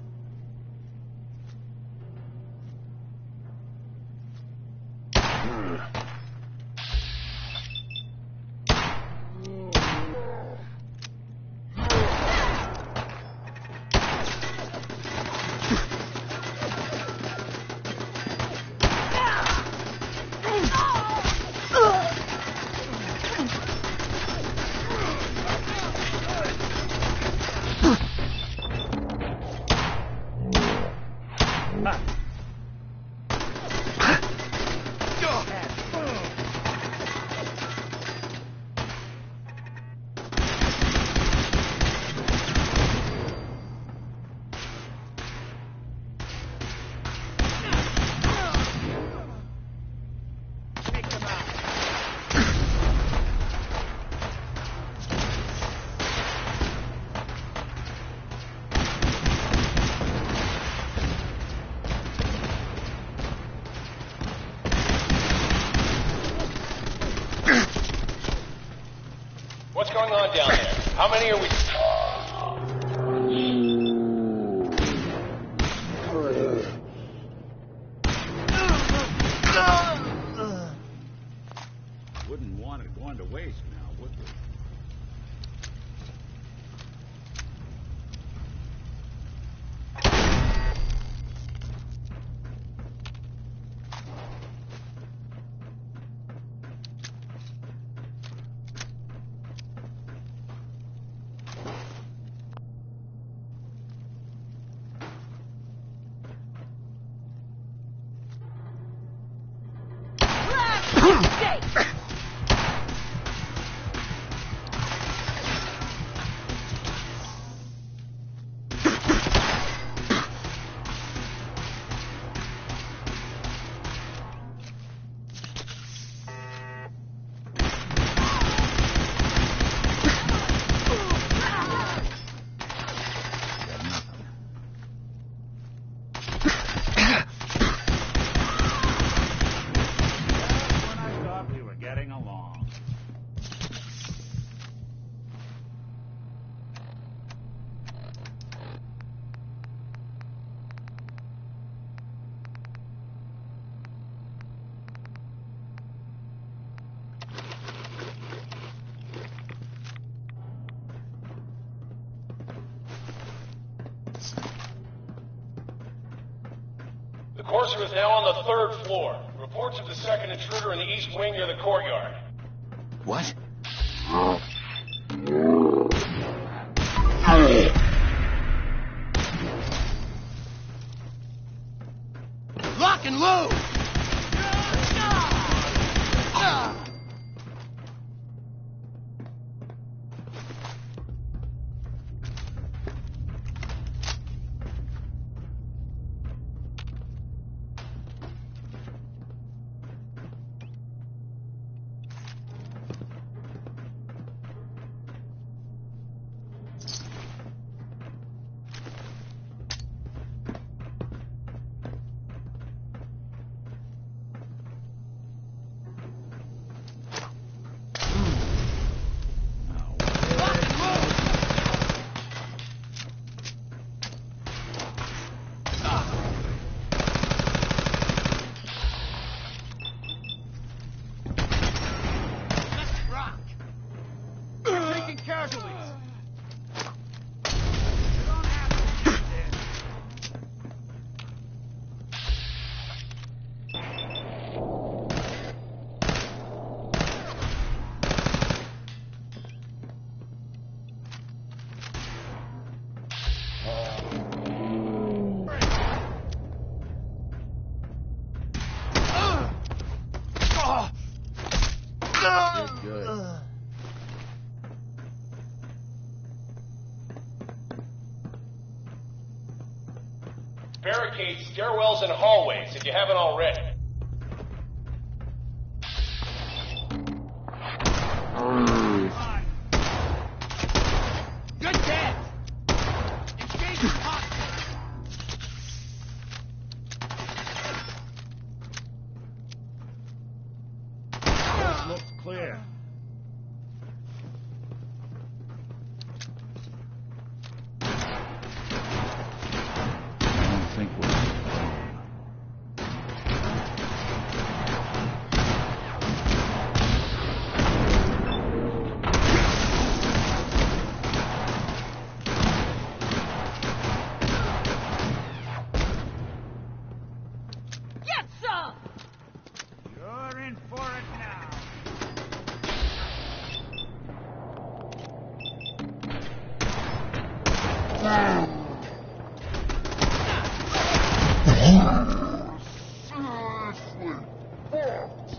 What's going on down there? How many are we... Wouldn't want it going to waste now, would we? Enforcer is now on the 3rd floor. Reports of the second intruder in the east wing near the courtyard. What? Lock and load! Barricade stairwells and hallways if you haven't already. Good dead! Engage the hostile! This looks clear. I think we're... Get some! You're in for it now. Seriously, fucked.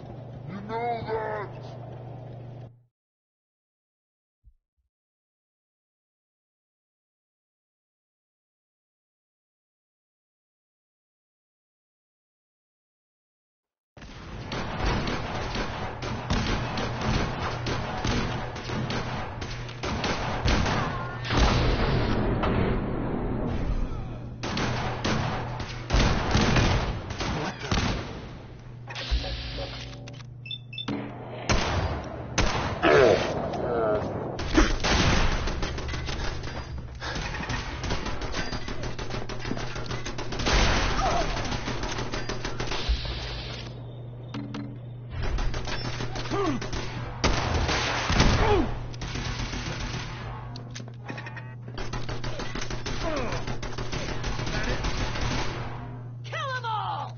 You know that? Kill them all!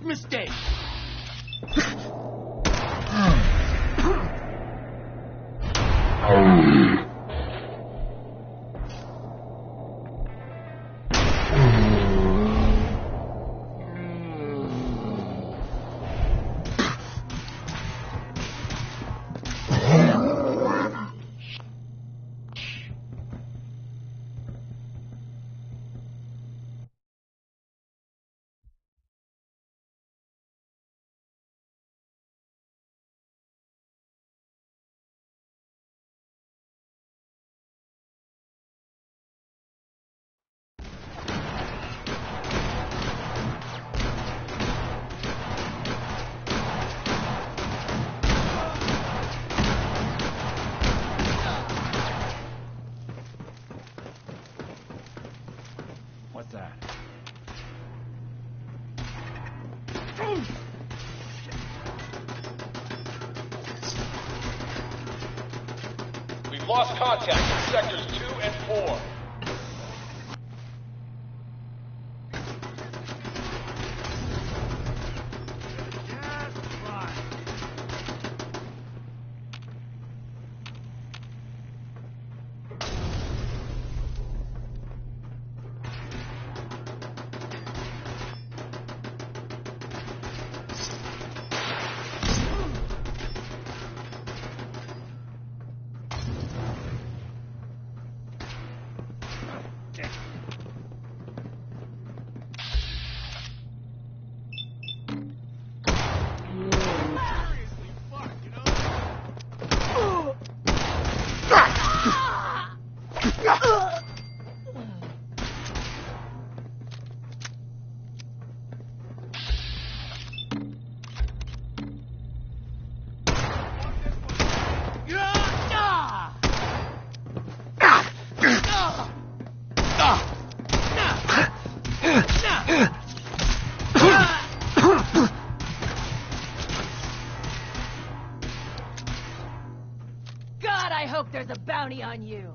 biggest mistake. What's that? We've lost contact with sectors 2 and 4. God, I hope there's a bounty on you.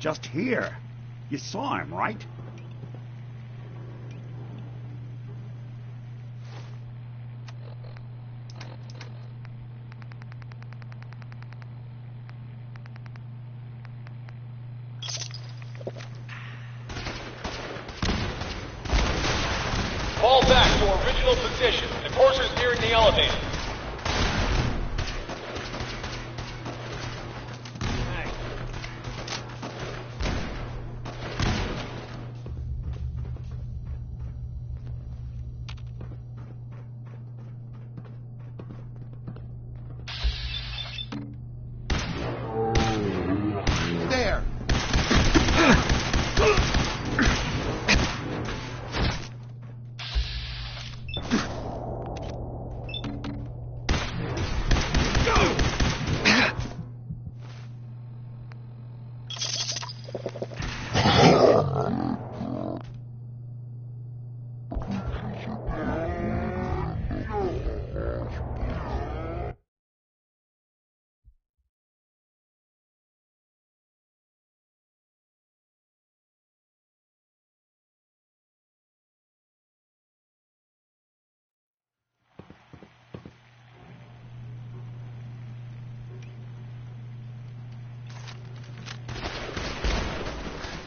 just here. You saw him, right? Fall back to original position. The courser's nearing the elevator. There!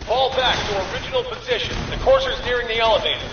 Fall back to original position. The courser's nearing the elevator.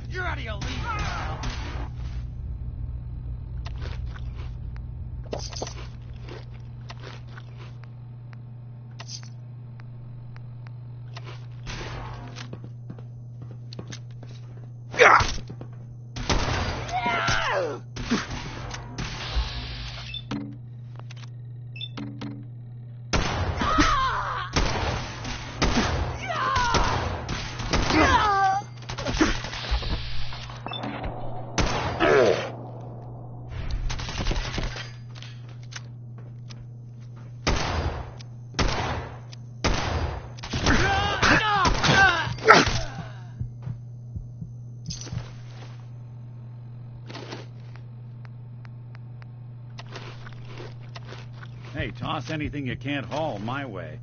You're out of your league now. Hey, toss anything you can't haul my way.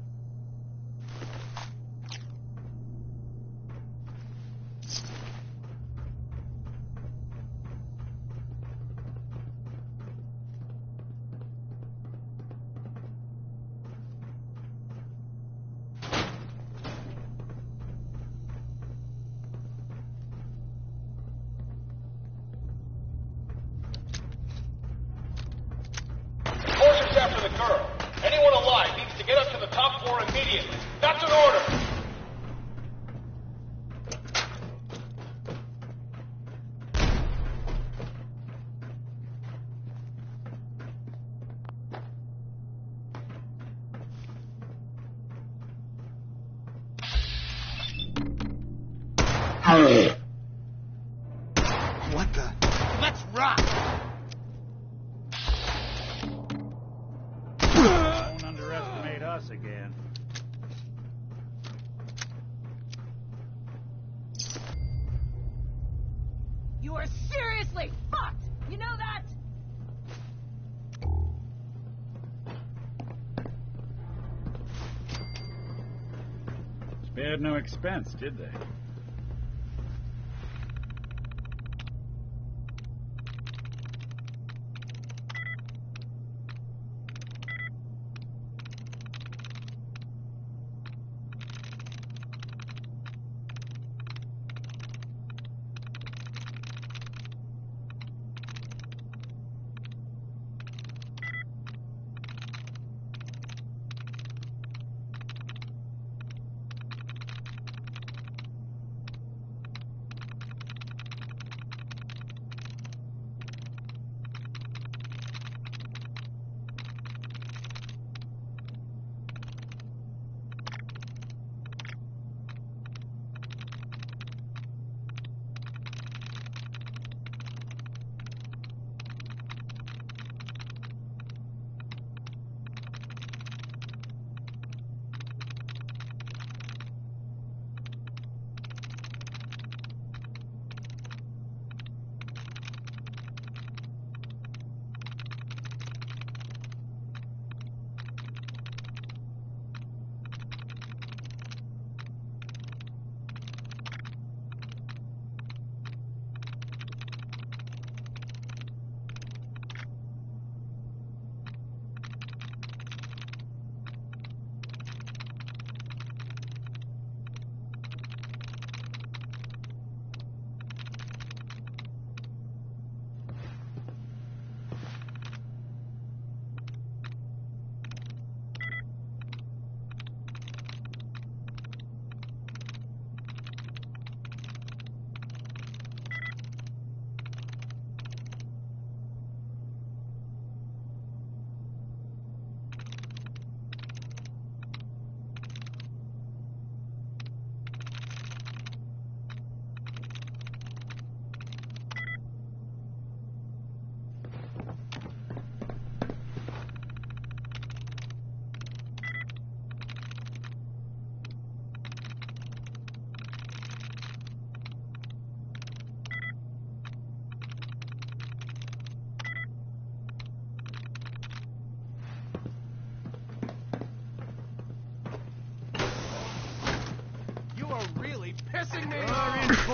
Courser's after the girl. Anyone alive needs to get up to the top floor immediately. That's an order. What the? Let's rock! Don't underestimate us again. You are seriously fucked! You know that? Spared no expense, did they?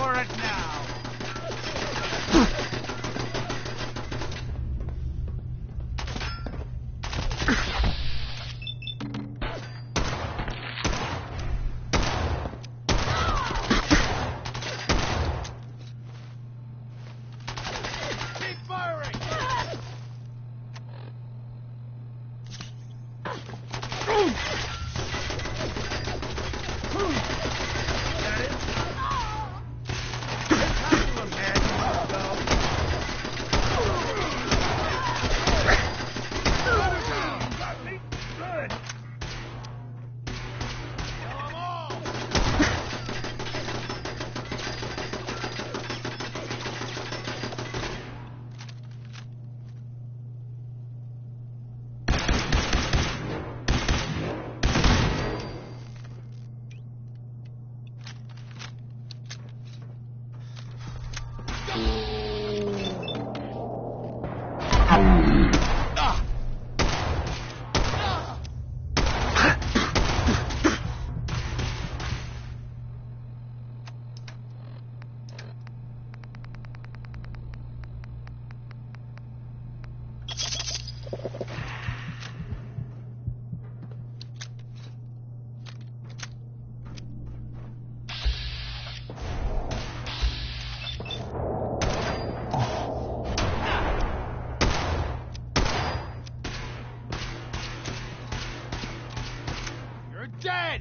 for it now. Dead!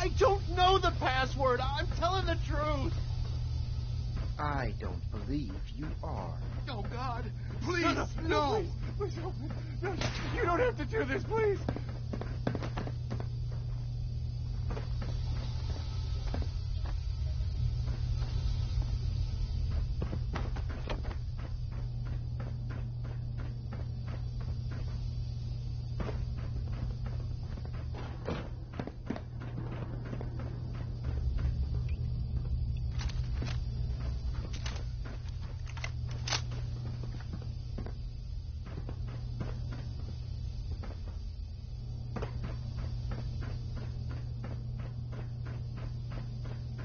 I don't know the password. I'm telling the truth. I don't believe you are. Oh, God. Please. No. Please help me. No, you don't have to do this, please.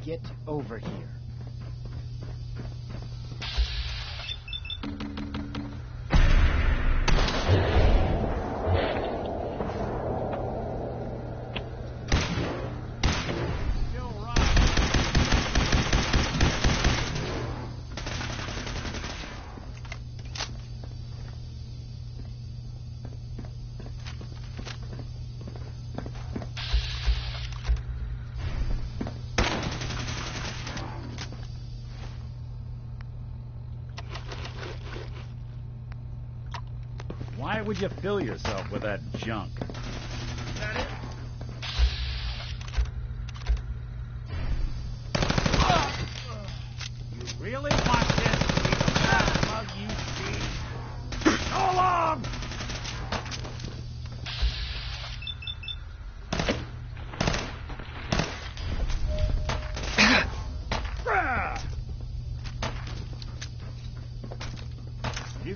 Get over here. Why would you fill yourself with that junk? Is that it? You really want this to be the last mug you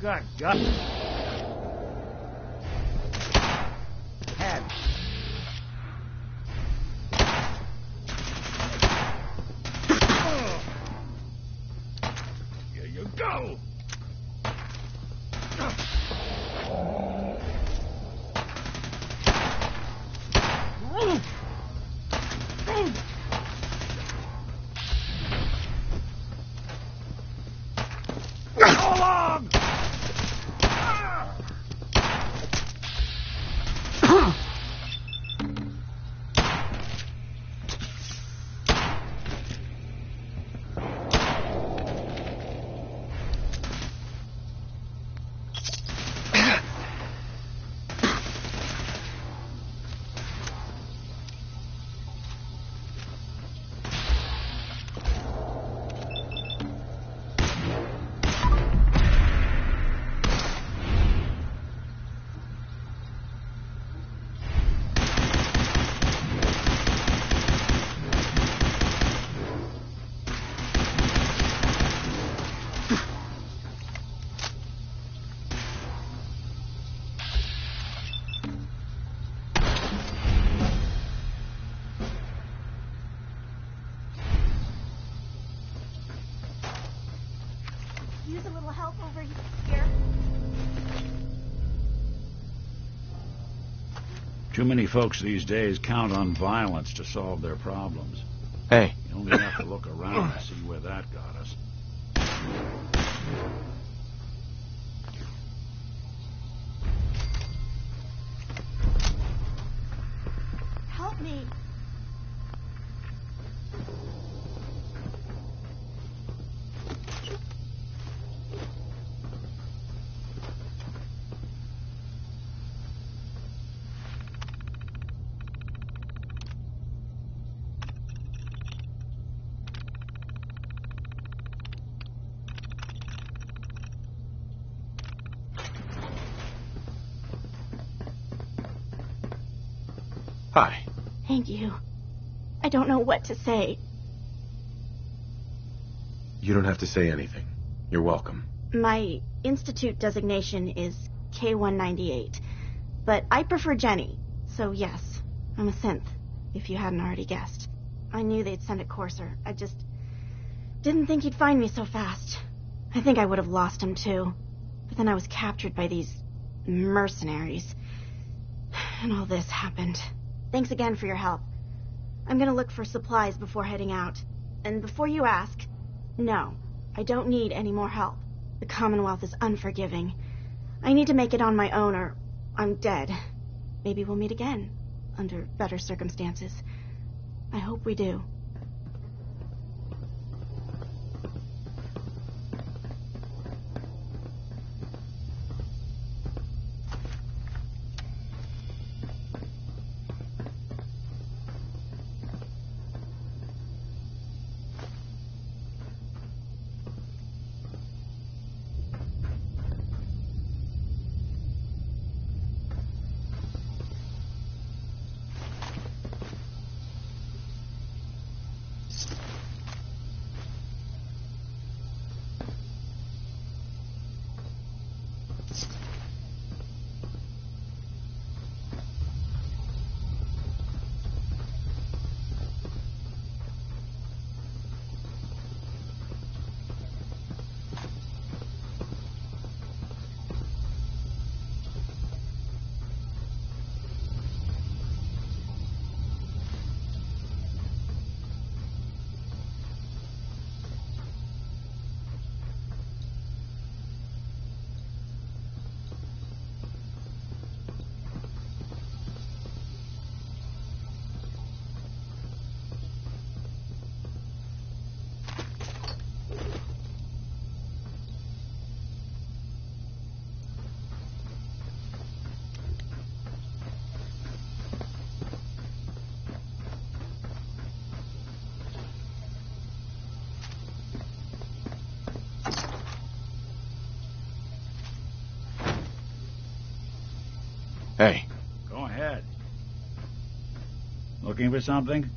God, God. Head. Here you go. Go along! Use a little help over here. Too many folks these days count on violence to solve their problems. Hey. You only have to look around to see where that got us. Help me. Hi. Thank you. I don't know what to say. You don't have to say anything. You're welcome. My institute designation is K-198, but I prefer Jenny, so yes, I'm a synth, if you hadn't already guessed. I knew they'd send a courser. I just didn't think he'd find me so fast. I think I would have lost him too, but then I was captured by these mercenaries, and all this happened. Thanks again for your help. I'm gonna look for supplies before heading out. And before you ask, no, I don't need any more help. The Commonwealth is unforgiving. I need to make it on my own or I'm dead. Maybe we'll meet again, under better circumstances. I hope we do. Hey. Go ahead. Looking for something?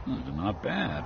Not bad.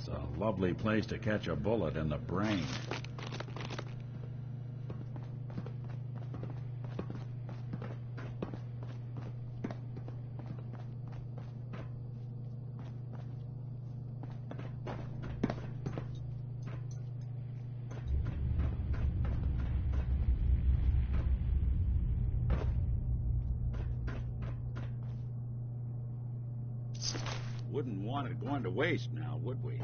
It's a lovely place to catch a bullet in the brain. Wouldn't want it going to waste now, would we?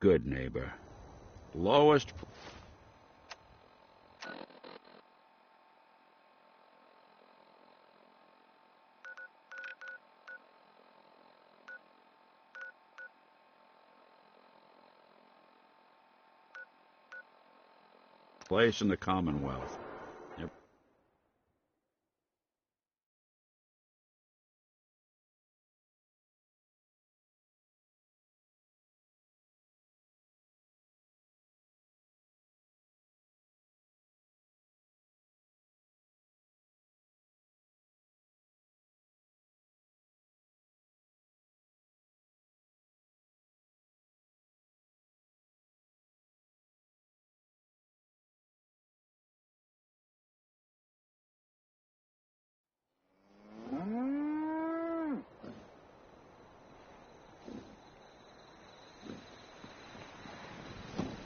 Good neighbor. Lowest... place in the Commonwealth. Yep.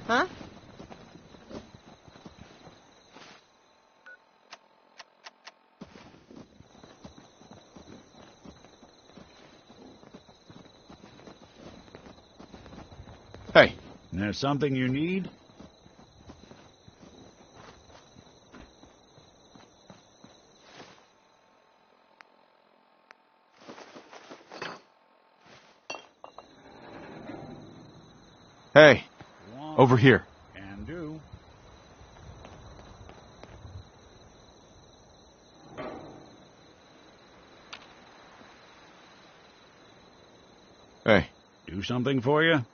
Huh? Hey. There's something you need? Hey, over here. Can do. Hey. Do something for you?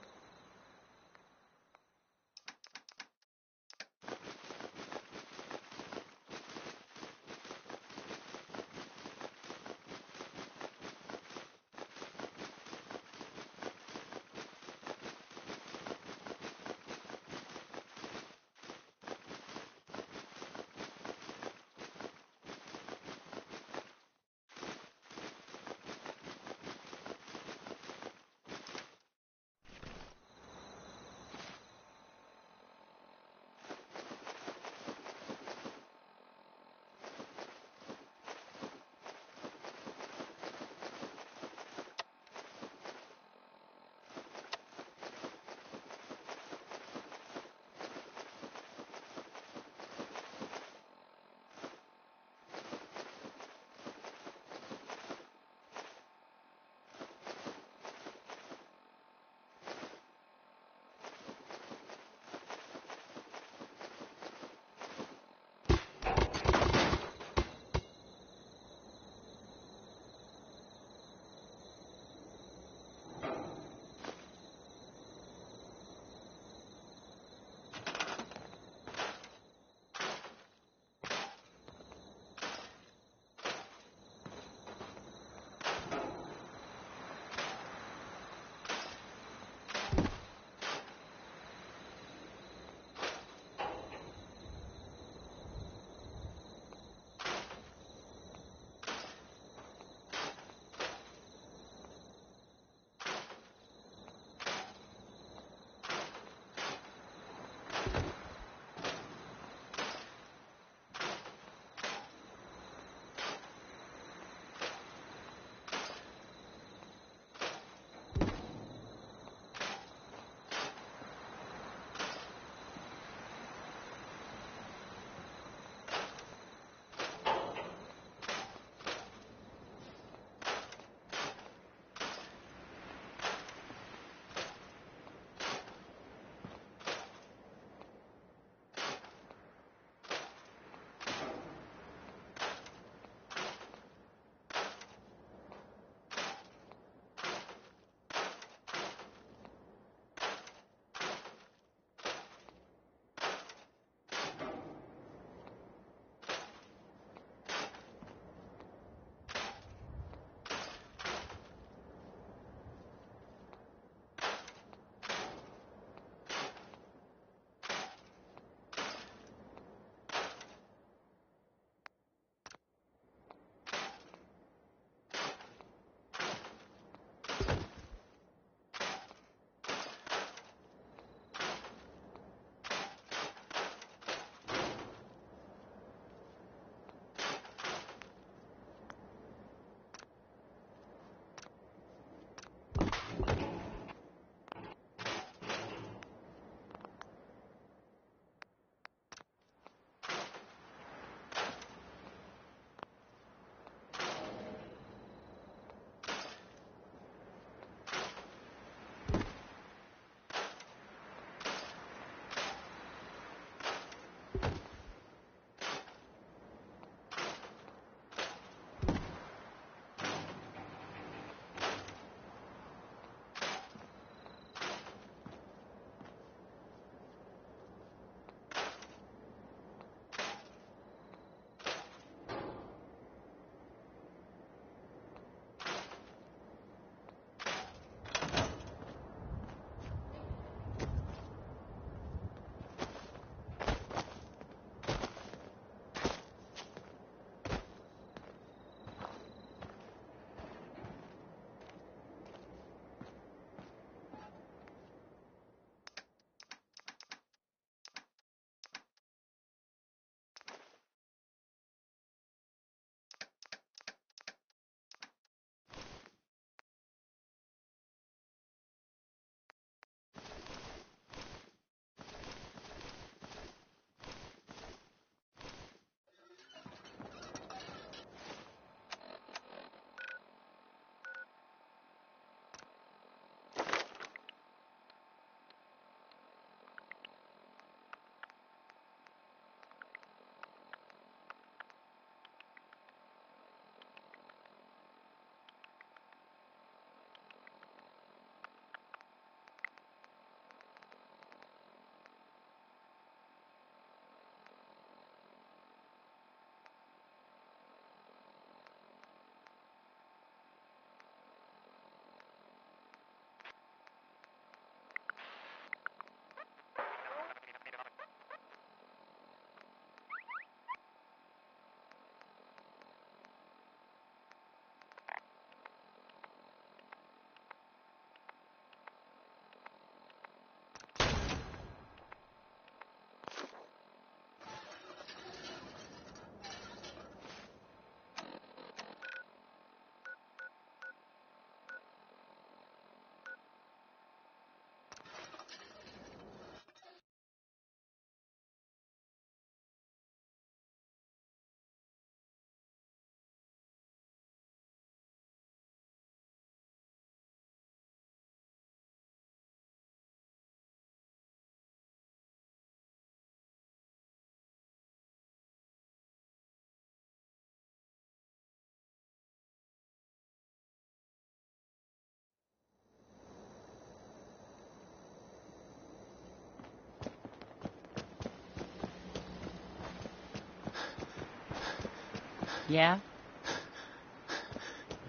Yeah?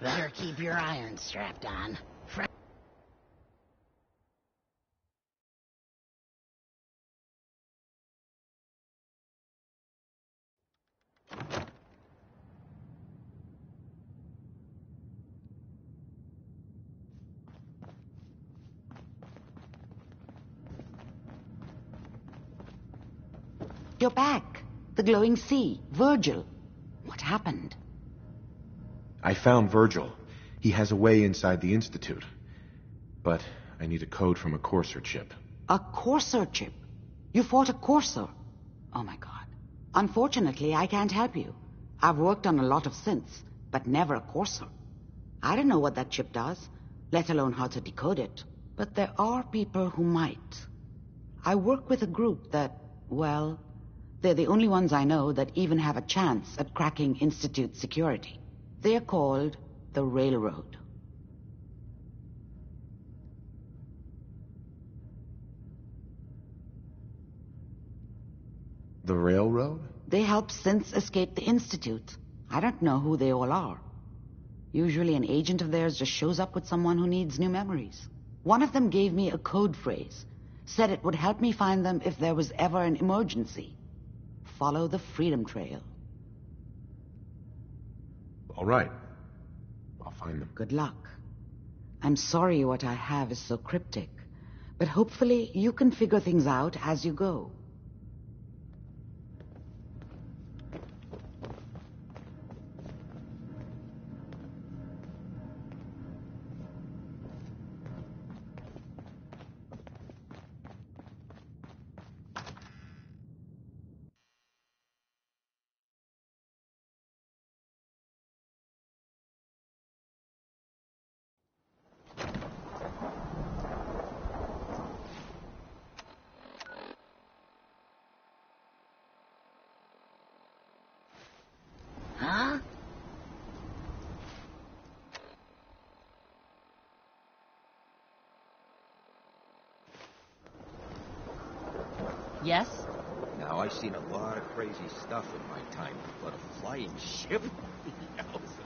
Better keep your iron strapped on. You're back. The glowing sea. Virgil. What happened? I found Virgil. He has a way inside the Institute. But I need a code from a Courser chip. A Courser chip? You fought a Courser? Oh my god. Unfortunately, I can't help you. I've worked on a lot of synths, but never a Courser. I don't know what that chip does, let alone how to decode it. But there are people who might. I work with a group that, well, they're the only ones I know that even have a chance at cracking Institute security. They're called the Railroad. The Railroad? They help synths escape the Institute. I don't know who they all are. Usually an agent of theirs just shows up with someone who needs new memories. One of them gave me a code phrase, said it would help me find them if there was ever an emergency. Follow the Freedom Trail. All right. I'll find them. Good luck. I'm sorry what I have is so cryptic, but hopefully you can figure things out as you go. Huh? Yes? Now, I've seen a lot of crazy stuff in my time, but a flying ship? Yowza.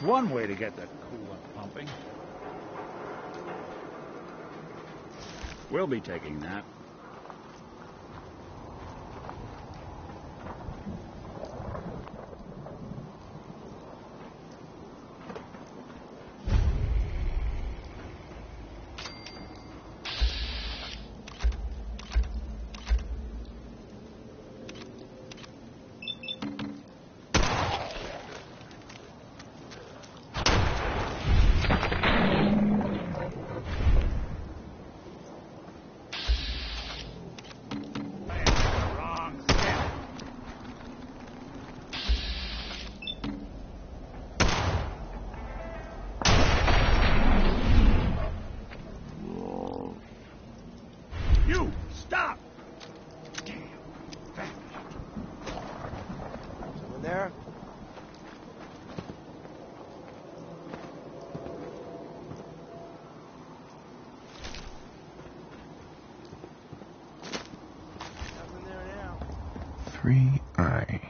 One way to get the coolant pumping. We'll be taking that. 3I.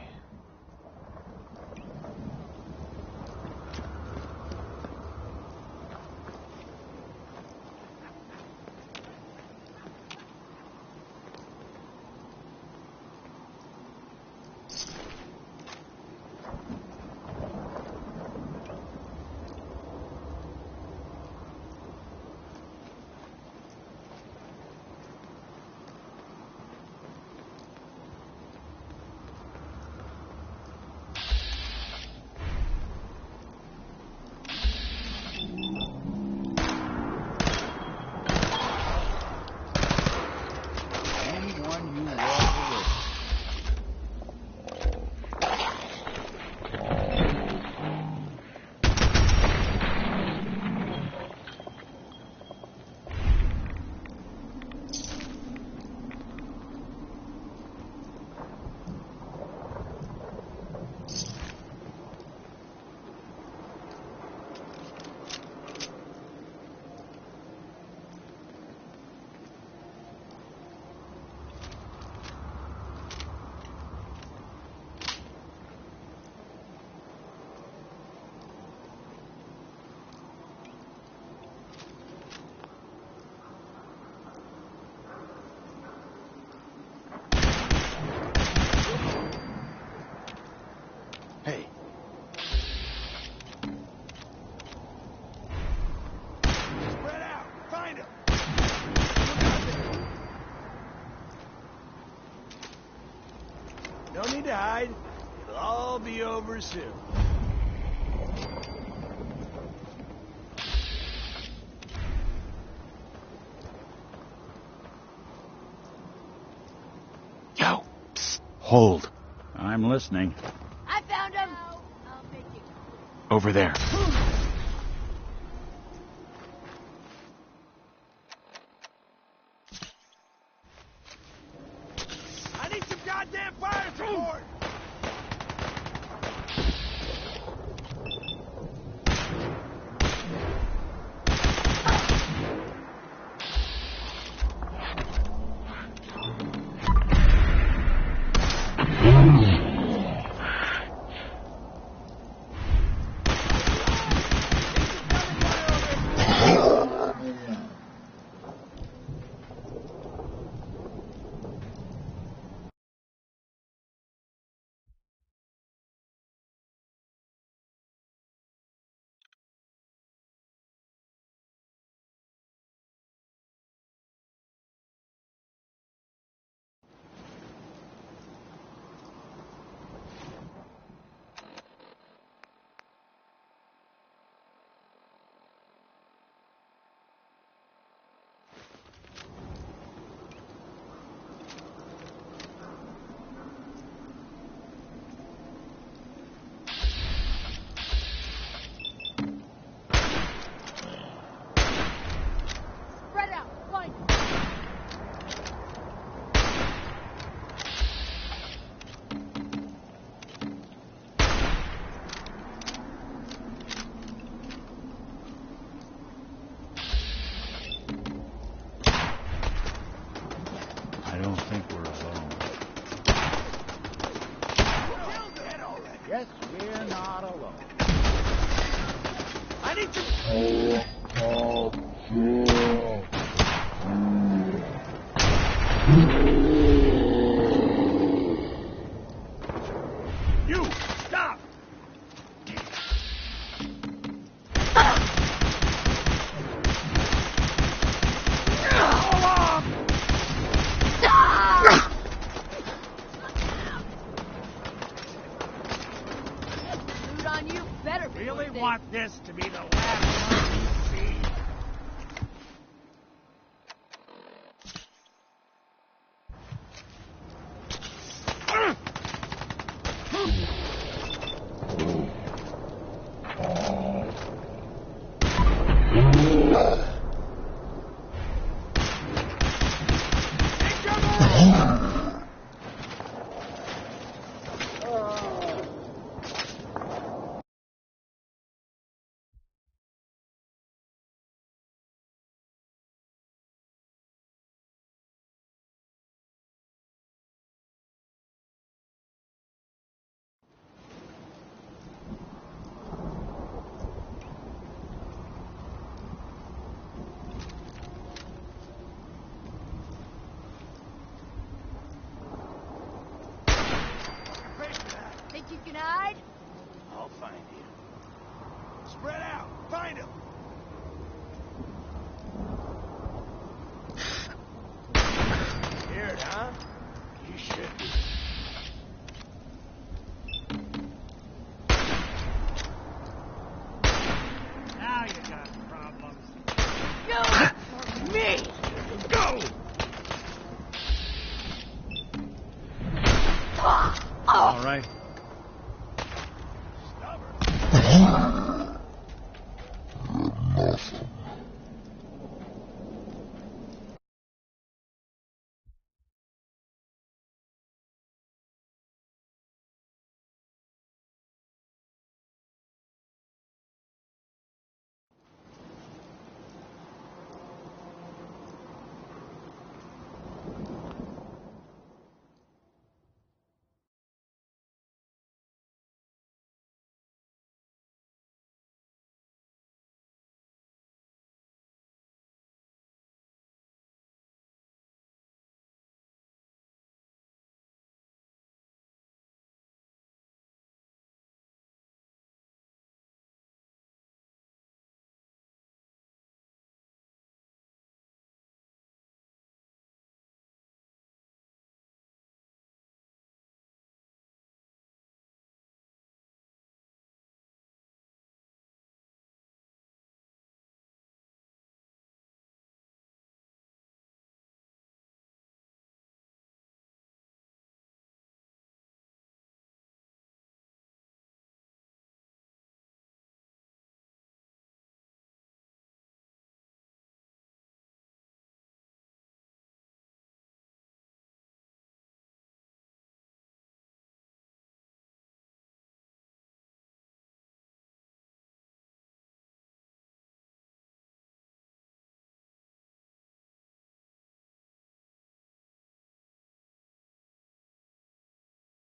Anyone you walk away. Hey. Spread out! Find him! No need to hide. It'll all be over soon. Yo! Psst. Hold. I'm listening. I found him! Over there. I need some goddamn fire support! Spread out! Find him! I don't think we're alone. Guess we're not alone. I need You! Stop! Food on you better be Really worth it. want this to be the last one you see? Spread out! Find him! Weird, huh?